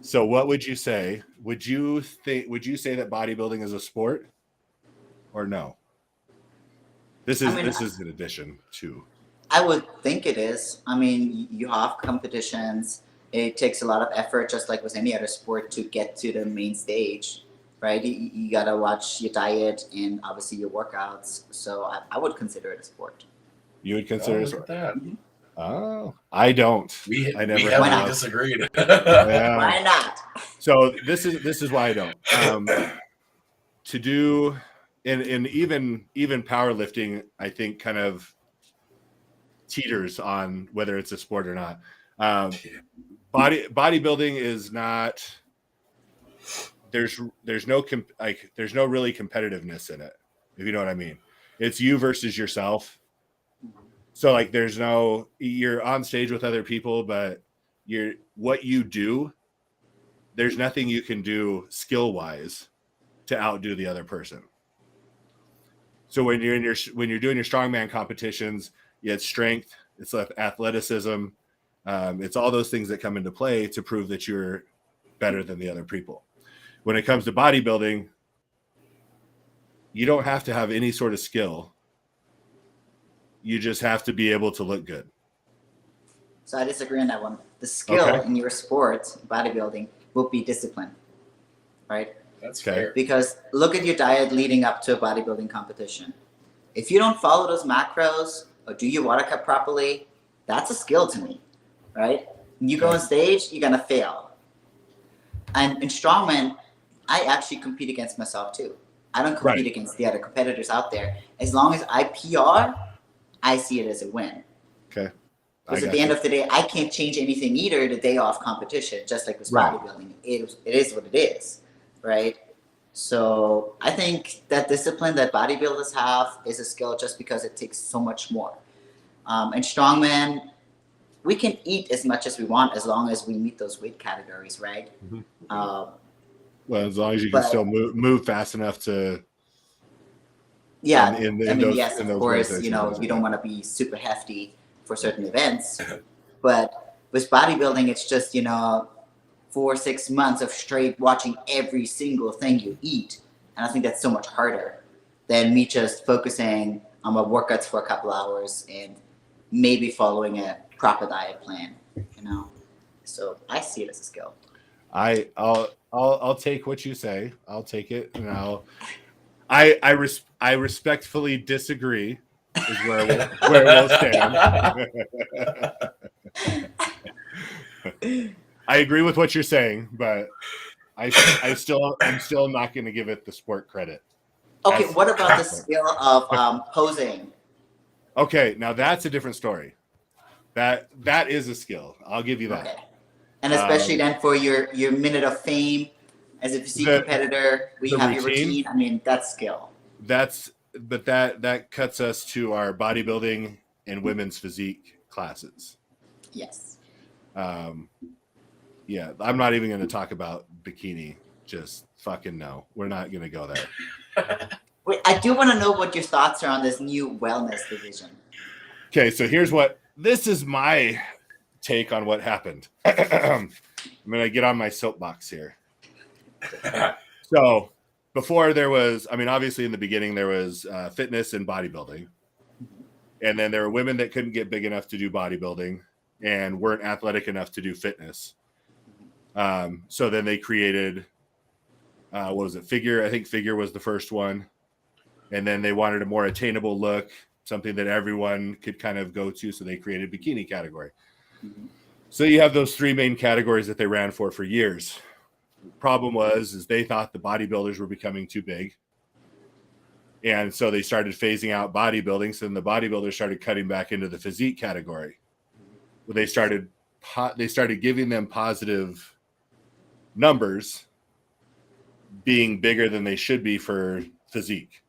So what would you say? Would you say that bodybuilding is a sport or no? This is an addition to. I would think it is. I mean, you have competitions. It takes a lot of effort, just like with any other sport, to get to the main stage, right? You gotta watch your diet and obviously your workouts. So I would consider it a sport. You would consider it a sport? That. Oh, I don't. We heavily disagreed. Yeah. Why not? So this is why I don't. To do. And even powerlifting, I think, kind of teeters on whether it's a sport or not. Bodybuilding is not. There's no really competitiveness in it, if you know what I mean. It's you versus yourself. So like, you're on stage with other people, but what you do. There's nothing you can do skill wise to outdo the other person. So when you're doing your strongman competitions, it's strength, It's like athleticism. It's all those things that come into play to prove that you're better than the other people. When it comes to bodybuilding, you don't have to have any sort of skill. You just have to be able to look good. So I disagree on that one. The skill Okay. in your sport, bodybuilding, will be discipline, right? That's Okay. fair. Because look at your diet leading up to a bodybuilding competition. If you don't follow those macros or do your water cut properly, that's a skill to me, right? When you go Okay. on stage, you're gonna fail. And in strongman, I actually compete against myself too. I don't compete Right. against the other competitors out there. As long as I PR, I see it as a win. Okay. Because at the end of the day, I can't change anything either the day off competition, just like with Right. bodybuilding. It is what it is, right? So I think that discipline that bodybuilders have is a skill just because it takes so much more. And strongman, we can eat as much as we want as long as we meet those weight categories, right? Mhm. Um, Well, as long as you can But- still move fast enough to. yeah, In I mean, those- yes, in of those course, weight you know, sections, you don't want to be super hefty for certain events, but with bodybuilding, it's just, 4 or 6 months of straight watching every single thing you eat. And I think that's so much harder than me just focusing on my workouts for a couple hours and maybe following a proper diet plan, So I see it as a skill. I'll take what you say. I'll take it, and I respectfully disagree. Is where we'll stand. I agree with what you're saying, but I'm still not going to give it the sport credit. Okay, That's- what about the skill of posing? Okay, now that's a different story. That is a skill. I'll give you that. Okay. And especially then for your minute of fame as a physique competitor, where you the have your routine? routine. I mean, that's skill. That cuts us to our bodybuilding and women's physique classes. Yes. Yeah, I'm not even going to talk about bikini. Just fucking no. We're not going to go there. Wait, I do want to know what your thoughts are on this new wellness division. Okay, so this is my take on what happened. I'm going to get on my soapbox here. So before there was, obviously in the beginning there was fitness and bodybuilding. And then there were women that couldn't get big enough to do bodybuilding and weren't athletic enough to do fitness. So then they created, what was it? Figure. I think Figure was the first one. And then they wanted a more attainable look, something that everyone could kind of go to. So they created bikini category. Mm-hmm. So you have those three main categories that they ran for years. The problem is they thought the bodybuilders were becoming too big. And so they started phasing out bodybuilding. So then the bodybuilders started cutting back into the physique category. Well, they started giving them positive numbers being bigger than they should be for physique.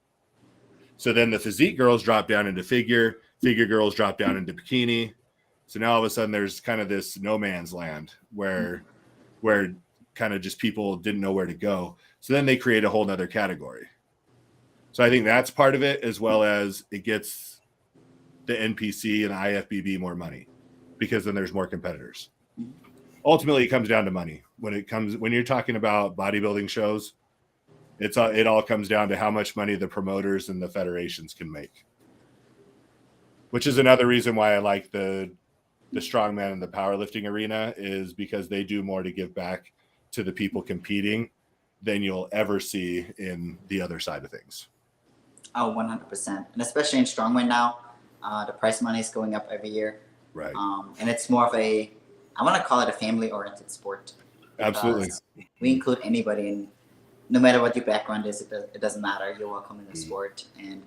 So then the physique girls drop down into figure girls drop down into bikini. So now all of a sudden there's kind of this no man's land where kind of just people didn't know where to go. So then they create a whole nother category. So I think that's part of it, as well as it gets the NPC and IFBB more money because then there's more competitors. Ultimately, it comes down to money. When you're talking about bodybuilding shows, it all comes down to how much money the promoters and the federations can make, which is another reason why I like the strongman and the powerlifting arena, is because they do more to give back to the people competing than you'll ever see in the other side of things. Oh, 100%. And especially in strongman now, the prize money is going up every year. Right. And it's more of I want to call it a family-oriented sport. Absolutely. We include anybody in, no matter what your background is, it doesn't matter. You're welcome in the sport. And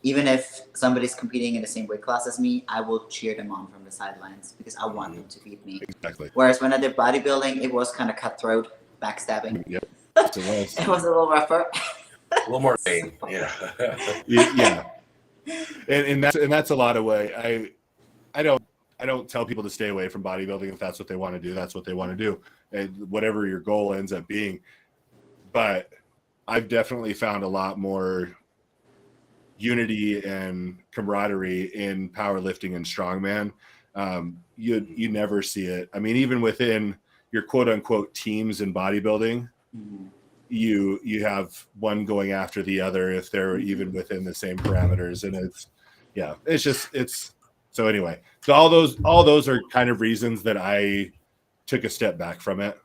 even if somebody's competing in the same weight class as me, I will cheer them on from the sidelines because I want them to beat me. Exactly. Whereas when I did bodybuilding, it was kind of cutthroat, backstabbing. Yep. It was. It was a little rougher. A little more vain. Yeah. Yeah. And that's a lot of way. I don't tell people to stay away from bodybuilding. If that's what they want to do, that's what they want to do. And whatever your goal ends up being. But I've definitely found a lot more unity and camaraderie in powerlifting and strongman. You never see it. I mean, even within your quote unquote teams in bodybuilding, you have one going after the other if they're even within the same parameters, and it's so anyway. So all those are kind of reasons that I took a step back from it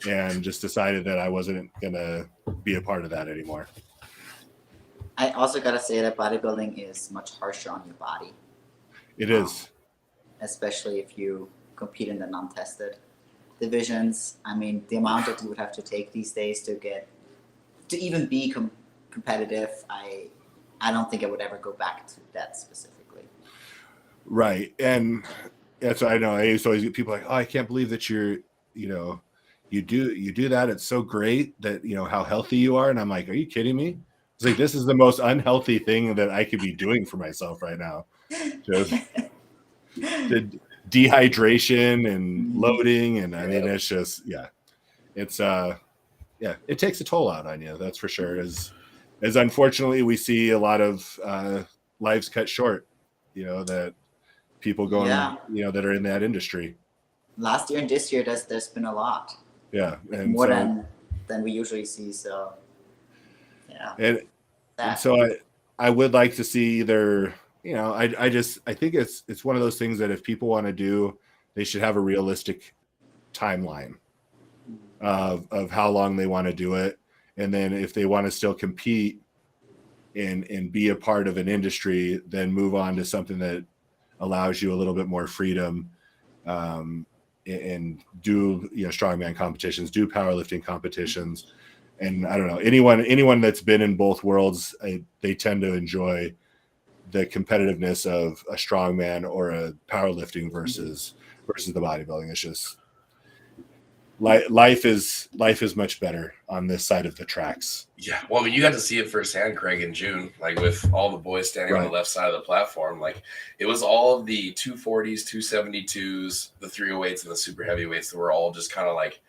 and just decided that I wasn't gonna be a part of that anymore. I also gotta say that bodybuilding is much harsher on your body. It is. Especially if you compete in the non-tested divisions. I mean, the amount that you would have to take these days to even be competitive, I don't think I would ever go back to that specifically. Right. And that's what I know. I used to always get people like, oh, I can't believe that you do that. It's so great that, how healthy you are. And I'm like, are you kidding me? It's like, this is the most unhealthy thing that I could be doing for myself right now. Just the dehydration and loading. And I mean, it's just, it's, it takes a toll out on you. That's for sure. As unfortunately, we see a lot of lives cut short, that people going, that are in that industry. Last year and this year, there's been a lot. Yeah. And more than we usually see. So, yeah. And so I would like to see either, I think it's one of those things that if people want to do, they should have a realistic timeline of how long they want to do it. And then if they want to still compete and be a part of an industry, then move on to something that allows you a little bit more freedom, and do, strongman competitions, do powerlifting competitions. And I don't know, anyone that's been in both worlds, they tend to enjoy the competitiveness of a strongman or a powerlifting versus the bodybuilding. It's just life is much better on this side of the tracks. Yeah, well, I mean, you got to see it firsthand, Craig, in June, like with all the boys standing on the left side of the platform. Like, it was all of the 240s, 272s, the 308s, and the super heavyweights that were all just kind of like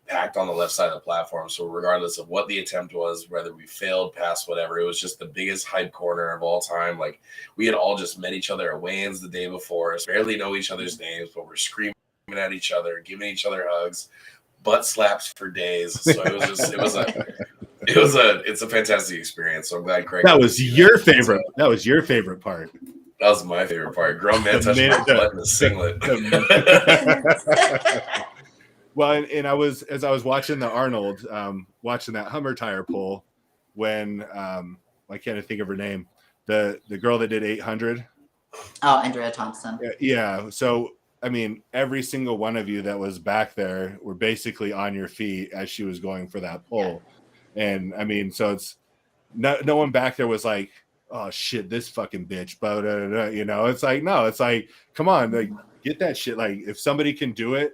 packed on the left side of the platform. So regardless of what the attempt was, whether we failed, passed, whatever, it was just the biggest hype corner of all time. Like, we had all just met each other at weigh-ins the day before, barely know each other's names, but we're screaming at each other, giving each other hugs, butt slaps for days. So it's a fantastic experience. So I'm glad Craig. That was your favorite. That was your favorite part. That was my favorite part. Grown man touching my butt in a singlet. Well, and as I was watching the Arnold, watching that Hummer tire pull, when I can't think of her name, the girl that did 800. Oh, Andrea Thompson. Yeah. So I mean, every single one of you that was back there were basically on your feet as she was going for that pull. Yeah. And I mean, so it's no one back there was like, oh shit, this fucking bitch, but it's like, no, it's like, come on, like, get that shit. Like, if somebody can do it,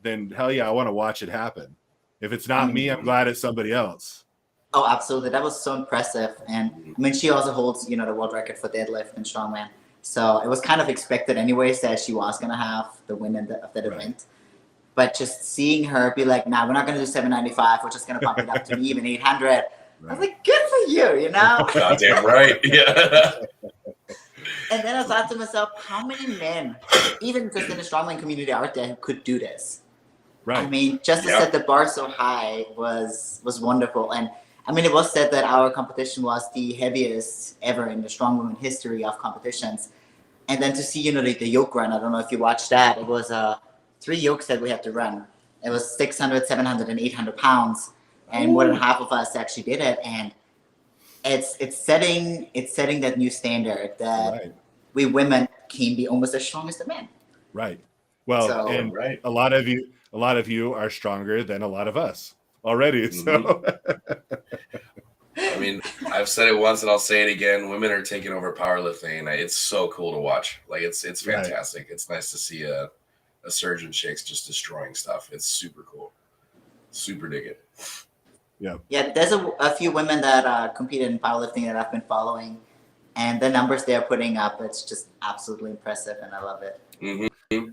then hell yeah, I want to watch it happen. If it's not me, I'm glad it's somebody else. Oh, absolutely. That was so impressive. And I mean, she also holds, the world record for deadlift and strongman. So it was kind of expected anyways that she was going to have the win of that event. But just seeing her be like, nah, we're not going to do 795. We're just going to bump it up to even 800. Right. I was like, good for you, Goddamn right. Yeah. And then I thought to myself, how many men, even just in the strongman community out there, who could do this? Right. I mean, just to set the bar so high was wonderful. And I mean, it was said that our competition was the heaviest ever in the strongwoman history of competitions. And then to see, the yoke run, I don't know if you watched that. It was 3 yokes that we had to run. It was 600, 700, and 800 pounds. And more than half of us actually did it. And it's setting that new standard that we women can be almost as strong as the men. Right. Well, a lot of you are stronger than a lot of us already. So I mean, I've said it once and I'll say it again. Women are taking over powerlifting. It's so cool to watch. Like, it's fantastic. It's nice to see a surgeon shakes just destroying stuff. It's super cool. Super dig it. Yeah. Yeah, there's a few women that competed in powerlifting that I've been following, and the numbers they're putting up, it's just absolutely impressive, and I love it. Mm-hmm.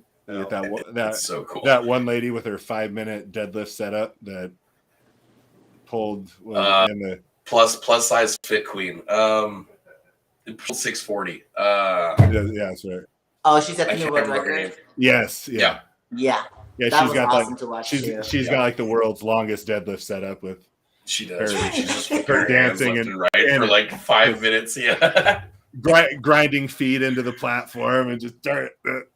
That's so cool. That one lady with her 5-minute deadlift setup that pulled in the plus size fit queen. 640. Yeah, that's right. Oh, she's at I the new can't world remember her record. name. Yes, yeah. Yeah. Yeah, Yeah, that she's was got awesome like to watch too. she's got like the world's longest deadlift setup with She does. Her- She's just flipping her her hands dancing left and- and right for and- like 5 minutes. Yeah. grinding feet into the platform and just darn it.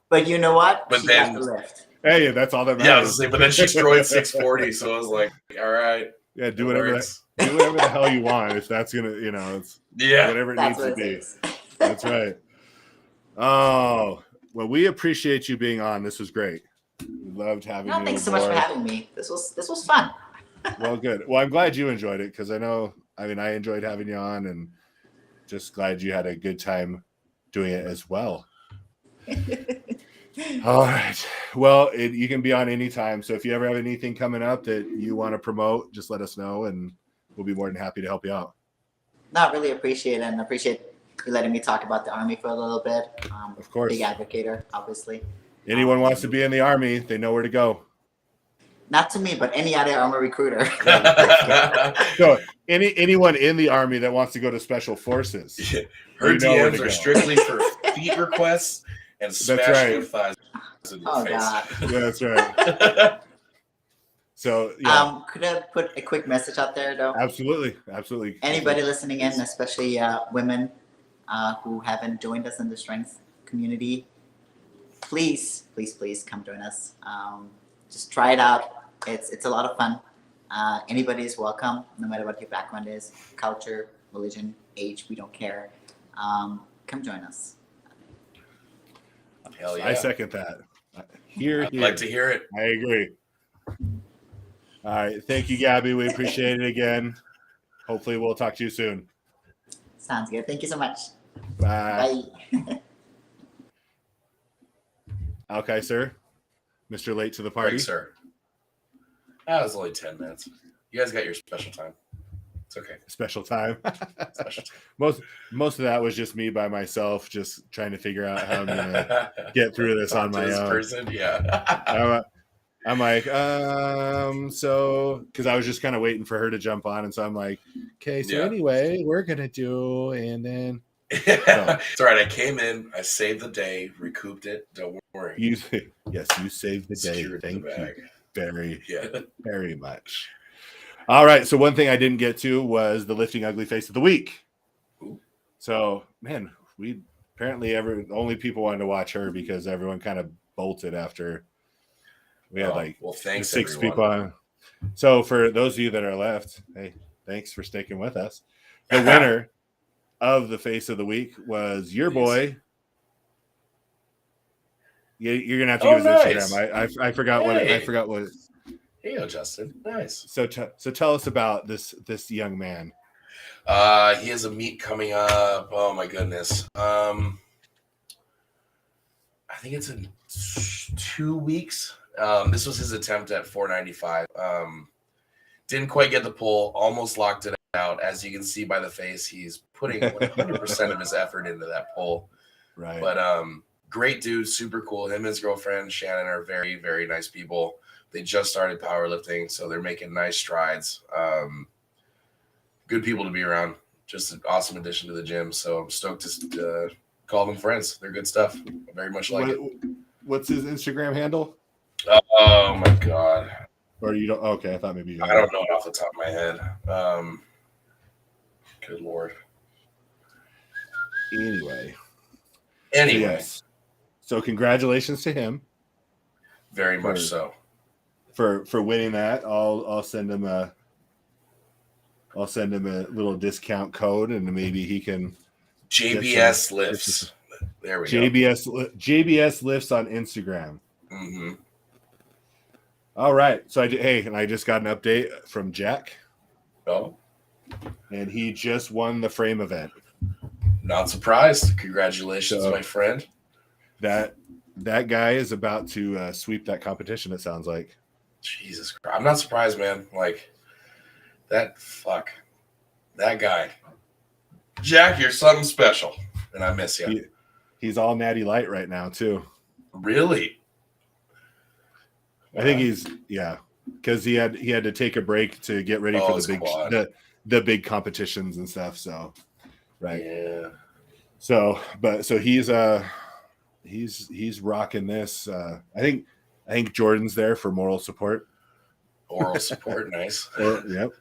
But you know what? But She then- got the lift. Hey, that's all that Yeah, I was matters. gonna say, but then she destroyed 640, so I was like, all right, Yeah, do it whatever works. do whatever the hell you want if that's gonna, it's Yeah. whatever it That's needs what to it be. is. That's right. Oh, well, we appreciate you being on. This was great. We loved having No, you. thanks so much for aboard. having me. This was fun. Well, good. Well, I'm glad you enjoyed it because I enjoyed having you on and just glad you had a good time doing it as well. All right. Well, you can be on anytime. So if you ever have anything coming up that you want to promote, just let us know and we'll be more than happy to help you out. No, I really appreciate it, and appreciate you letting me talk about the Army for a little bit. Of course. Big advocator, obviously. Anyone wants to be in the Army, they know where to go. Not to me, but any other Army recruiter. So anyone in the Army that wants to go to Special Forces. Her You know where to DMs are go. strictly for feet requests and smashing right. of thighs in your Oh face. God. Yeah, that's right. So yeah, Could I put a quick message out there though? absolutely. Anybody listening in, especially women who haven't joined us in the strength community, please come join us. Just try it out. It's a lot of fun. Anybody is welcome, no matter what your background is, culture, religion, age. We don't care. Come join us. Hell yeah. I second that. Here, I'd like to hear it. I agree. All right. Thank you, Gabi. We appreciate it again. Hopefully we'll talk to you soon. Sounds good. Thank you so much. Bye. Bye. Okay, sir. Mr. Late to the party. Right, sir. That was only 10 minutes. You guys got your special time. It's okay. Special time. Special time. Most of that was just me by myself, just trying to figure out how I'm gonna get through this on Talk to my this own. person, yeah. I'm like, so because I was just kind of waiting for her to jump on, and so I'm like, okay, so Yeah. anyway, we're gonna do, and then It's all right. I came in, I saved the day, recouped it. Don't worry. you saved the day. Secured the Thank you bag. very, Yeah. very much. All right, so one thing I didn't get to was the lifting ugly face of the week. Ooh. So, man, we apparently only people wanted to watch her because everyone kind of bolted after we had thanks, six everyone. people on. So for those of you that are left, hey, thanks for sticking with us. The winner of the face of the week was your boy. You're gonna have to give his nice. Instagram. I forgot what Hey. I forgot what. Hey, yo, Justin. Nice. So tell us about this young man. He has a meet coming up. Oh my goodness. I think it's in 2 weeks. This was his attempt at 495. Didn't quite get the pull. Almost locked it out. As you can see by the face, he's putting 100% of his effort into that pull. Right. But great dude, super cool. Him and his girlfriend Shannon are very, very nice people. They just started powerlifting, so they're making nice strides. Good people to be around. Just an awesome addition to the gym. So I'm stoked to call them friends. They're good stuff. I very much like it. What's his Instagram handle? Oh my god. Or you don't? Okay, I thought maybe you. I don't know it off the top of my head. Good lord. Anyway. Anyway, Yes. So congratulations to him very much so. for winning that. I'll send him a little discount code and maybe he can JBS lifts. There we go. JBS lifts on Instagram. Mm-hmm. All right. So I just got an update from Jack Oh, and he just won the frame event. not surprised. Congratulations, So- my friend. That guy is about to sweep that competition, it sounds like. Jesus Christ. I'm not surprised, man. Like, that guy. Jack, you're something special, and I miss you. He's all natty light right now too. Really? I think because he had to take a break to get ready for his quad. the big competitions and stuff. So, right. Yeah. So he's rocking this. I think Jordan's there for moral support. Oral support, nice. Yep.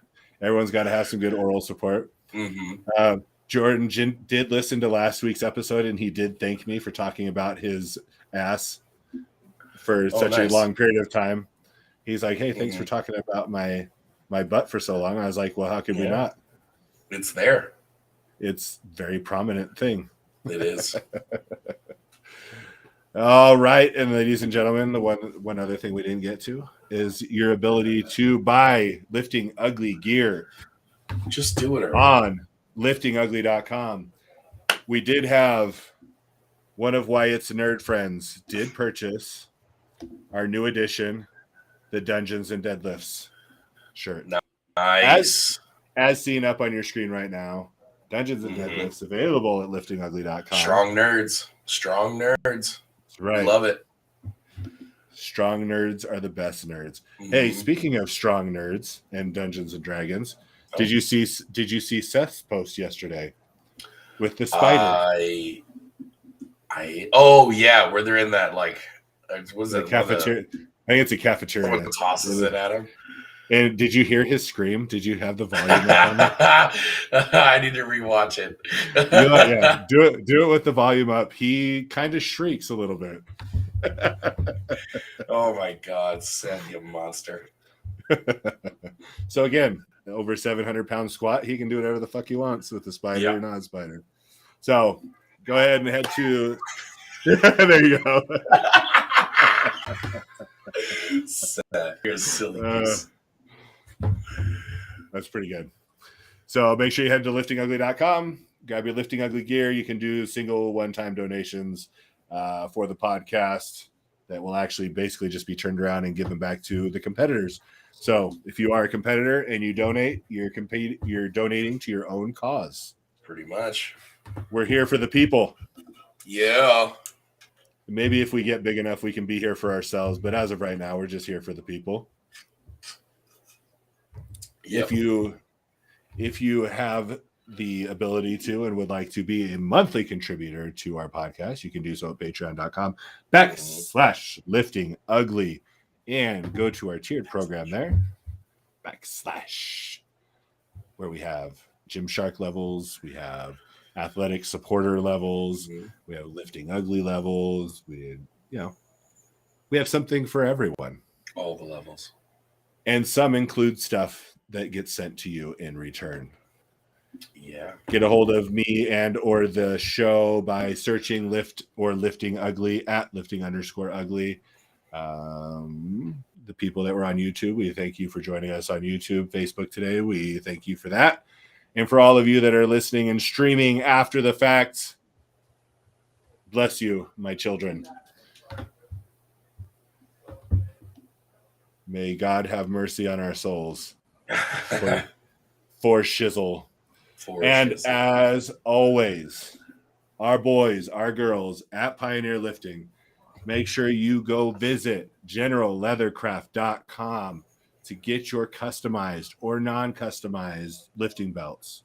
Everyone's got to have some good oral support. Mm-hmm. Jordan did listen to last week's episode, and he did thank me for talking about his ass for such a long period of time. He's like, "Hey, thanks for talking about my butt for so long." I was like, "Well, how could we not? It's there. It's a very prominent thing. It is." All right, and ladies and gentlemen, the one other thing we didn't get to is your ability to buy Lifting Ugly gear. Just do it on liftingugly.com. We did have one of Wyatt's nerd friends did purchase our new edition, the Dungeons and Deadlifts shirt. Nice. As seen up on your screen right now. Dungeons and Deadlifts available at liftingugly.com. Strong nerds. Strong nerds. That's right. Love it. Strong nerds are the best nerds. Hey, speaking of strong nerds and Dungeons and Dragons, did you see Seth's post yesterday with the spider? Oh yeah, where they're in that was it cafeteria? I think it's a cafeteria. Someone tosses it at him. And did you hear his scream? Did you have the volume up on it? I need to rewatch it. Yeah, do it with the volume up. He kind of shrieks a little bit. Oh my God, Seth, you monster. So again, over 700-pound squat, he can do whatever the fuck he wants with the spider or non-spider. So go ahead and head to there you go. Seth, you're a silly goose. That's pretty good. So make sure you head to liftingugly.com, grab your Lifting Ugly gear. You can do single one-time donations for the podcast that will actually basically just be turned around and given back to the competitors. So if you are a competitor and you donate, you're donating to your own cause. Pretty much. We're here for the people. Yeah. Maybe if we get big enough, we can be here for ourselves. But as of right now, we're just here for the people. Yep. If you have the ability to and would like to be a monthly contributor to our podcast, you can do so at patreon.com/liftingugly and go to our tiered program there / where we have Gymshark levels, we have athletic supporter levels, we have Lifting Ugly levels, we have something for everyone. All the levels. And some include stuff that gets sent to you in return. Yeah. Get a hold of me and or the show by searching Lift or Lifting Ugly at lifting_ugly. The people that were on YouTube, we thank you for joining us on YouTube, Facebook today. We thank you for that. And for all of you that are listening and streaming after the fact, bless you, my children. May God have mercy on our souls. For shizzle. As always, our boys, our girls at Pioneer Lifting, make sure you go visit generalleathercraft.com to get your customized or non-customized lifting belts.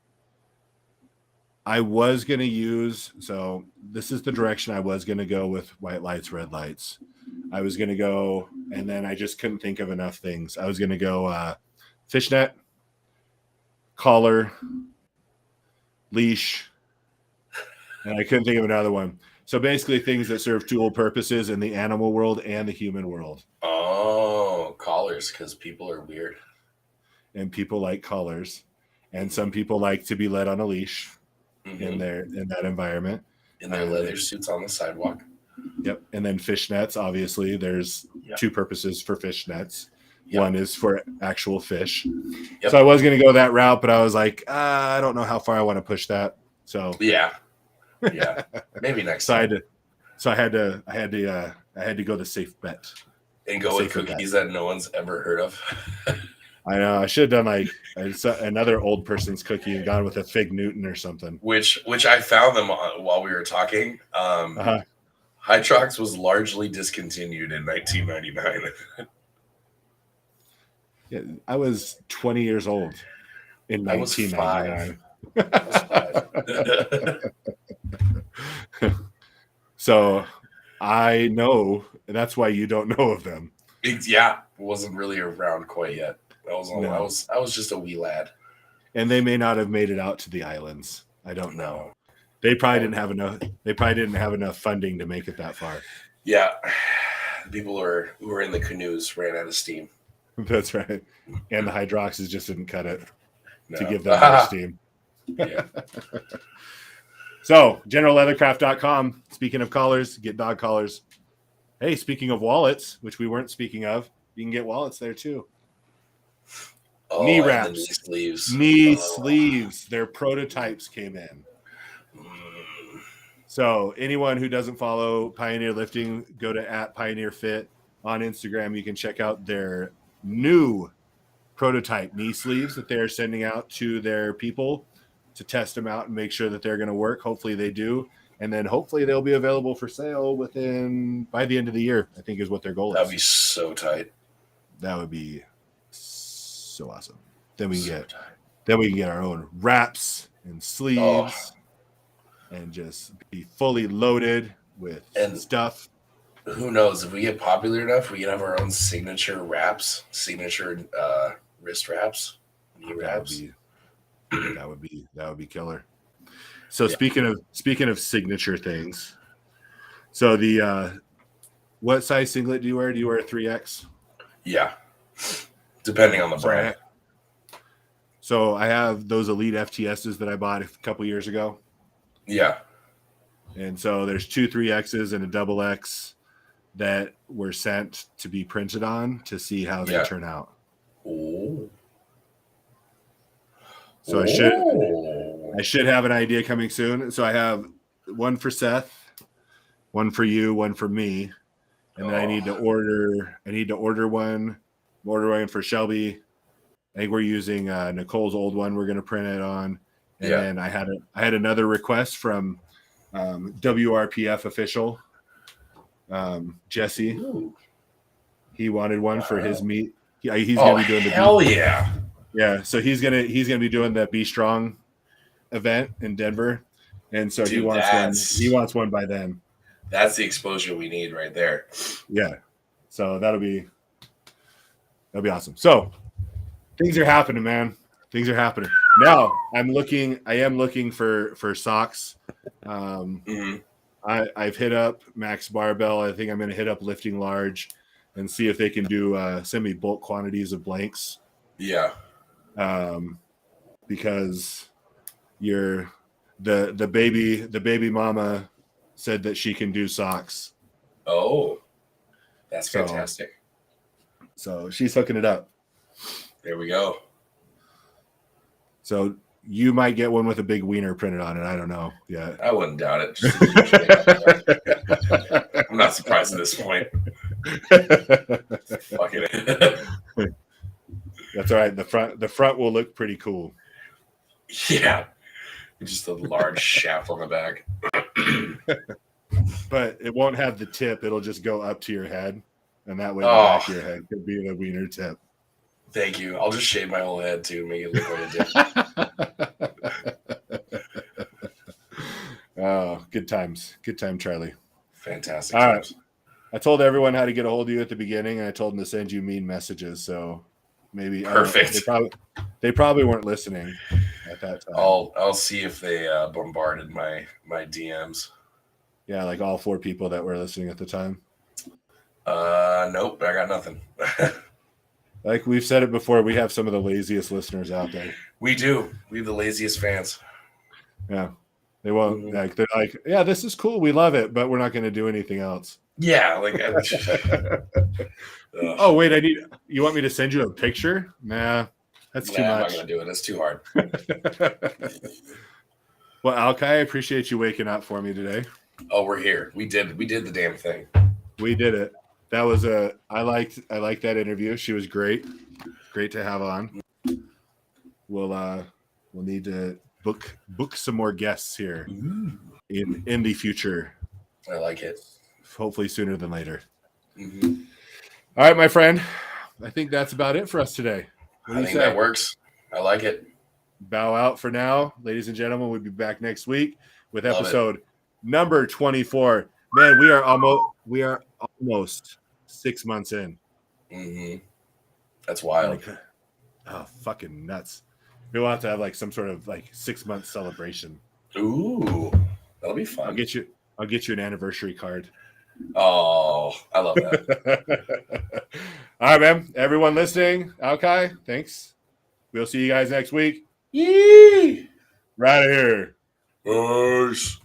I was going to use, so this is the direction I was going to go with white lights, red lights. I was going to go, and then I just couldn't think of enough things. I was going to go fishnet, collar, leash, and I couldn't think of another one. So basically things that serve dual purposes in the animal world and the human world. Oh, collars, because people are weird. And people like collars. And some people like to be led on a leash in that environment. In their leather suits on the sidewalk. Yep. And then fishnets, obviously, there's two purposes for fishnets. Yep. One is for actual fish. Yep. So I was going to go that route, but I was like, I don't know how far I want to push that. So yeah, maybe next time. So I had to go the safe bet and go with cookies that no one's ever heard of. I know I should have done another old person's cookie and gone with a Fig Newton or something. Which I found them while we were talking. Hydrox was largely discontinued in 1999. Yeah, I was 20 years old in 1999. So I know that's why you don't know of them. Yeah, wasn't really around quite yet. I was just a wee lad. And they may not have made it out to the islands. I don't know. They probably didn't have enough. They probably didn't have enough funding to make it that far. Yeah, people who were in the canoes ran out of steam. That's right. And the Hydroxes just didn't cut it to No. give them more steam. Yeah. So, generalleathercraft.com. Speaking of collars, get dog collars. Hey, speaking of wallets, which we weren't speaking of, you can get wallets there too. Oh, knee and the wraps, knee sleeves. Sleeves. Their prototypes came in. So anyone who doesn't follow Pioneer Lifting, go to @PioneerFit on Instagram. You can check out their new prototype knee sleeves that they're sending out to their people to test them out and make sure that they're going to work. Hopefully they do. And then hopefully they'll be available for sale by the end of the year, I think is what their goal is. That'd be so tight. That would be so awesome. Then we can get our own wraps and sleeves and just be fully loaded with stuff. Who knows, if we get popular enough, we can have our own signature wraps, signature wrist wraps, knee wraps. That would be killer. So speaking of signature things, so the what size singlet do you wear? Do you wear a 3X? Yeah, depending on the brand. So I have those Elite FTSs that I bought a couple years ago. Yeah. And so there's 2 3Xs and a double X that were sent to be printed on to see how they turn out. Oh. So I should have an idea coming soon. So I have one for Seth, one for you, one for me. And then I need to order one. I'm ordering for Shelby. I think we're using Nicole's old one. We're going to print it on. And then I had another request from WRPF official Jesse. Ooh. He wanted one for his meet. He's going to be doing the hell yeah. Yeah, so he's gonna be doing the Be Strong event in Denver, and so he wants one by then. That's the exposure we need right there. Yeah, so that'll be awesome. So things are happening, man. Things are happening now. I am looking for socks. I've hit up Max Barbell. I think I'm going to hit up Lifting Large and see if they can do send me bulk quantities of blanks. Yeah. Because the baby mama said that she can do socks. Oh, that's fantastic. So she's hooking it up. There we go. So you might get one with a big wiener printed on it. I don't know. Yeah, I wouldn't doubt it. I'm not surprised at this point. Fuck it. That's all right. The front will look pretty cool. Yeah, just a large shaft on the back. But it won't have the tip. It'll just go up to your head, and that way the back of your head could be the wiener tip. Thank you. I'll just shave my whole head too, make it look like a dip. Oh, good times. Good time, Charlie. Fantastic. All right. I told everyone how to get a hold of you at the beginning, and I told them to send you mean messages. So maybe perfect. They probably weren't listening at that time. I'll see if they bombarded my DMs. Yeah, like all 4 people that were listening at the time. Nope, I got nothing. Like we've said it before, we have some of the laziest listeners out there. We do. We have the laziest fans. Yeah. They won't they're like, yeah, this is cool. We love it, but we're not going to do anything else. Yeah, like oh, wait, you want me to send you a picture? Nah, that's too much. I'm not going to do it. It's too hard. Well, Alki, I appreciate you waking up for me today. Oh, we're here. We did the damn thing. We did it. That was I liked that interview. She was great. Great to have on. We'll need to book some more guests here in the future. I like it. Hopefully sooner than later. Mm-hmm. All right, my friend. I think that's about it for us today. I think that works. I like it. Bow out for now. Ladies and gentlemen, we'll be back next week with episode number 24. Man, we are almost 6 months in. Mm-hmm. That's wild. Like, oh, fucking nuts. We will have to have like some sort of like 6 month celebration. Ooh, that'll be fun. I'll get you an anniversary card. Oh, I love that. All right, man. Everyone listening, okay, thanks. We'll see you guys next week. Yee! Right here. Nice.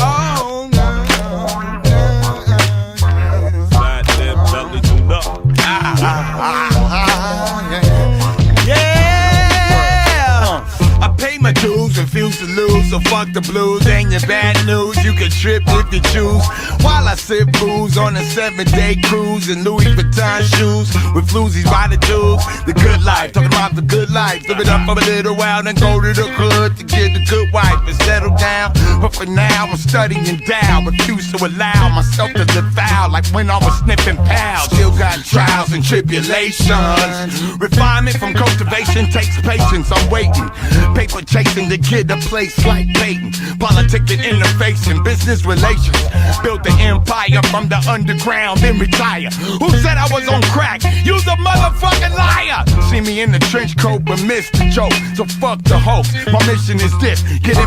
Oh, no. Slide that belly tune up. Yeah. I pay my dues, refuse to lose, so fuck the blues. Ain't your bad news, you can trip if you choose. While I sip booze on a 7-day cruise in Louis Vuitton shoes with floozies by the tubes. The good life, talking about the good life. Live it up for a little while, then go to the hood to get the good wife and settle down. But for now, I'm studying down, refuse to allow myself to live foul like when I was sniffing pals. Still got trials and tribulations. Refinement from cultivation takes patience. I'm waiting, paper chasing to get a place like Peyton. Politicking, interfacing, business relations. Built the empire from the underground, then retire. Who said I was on crack? You's a motherfucking liar. See me in the trench coat but missed the joke, so fuck the hoax. My mission is this, get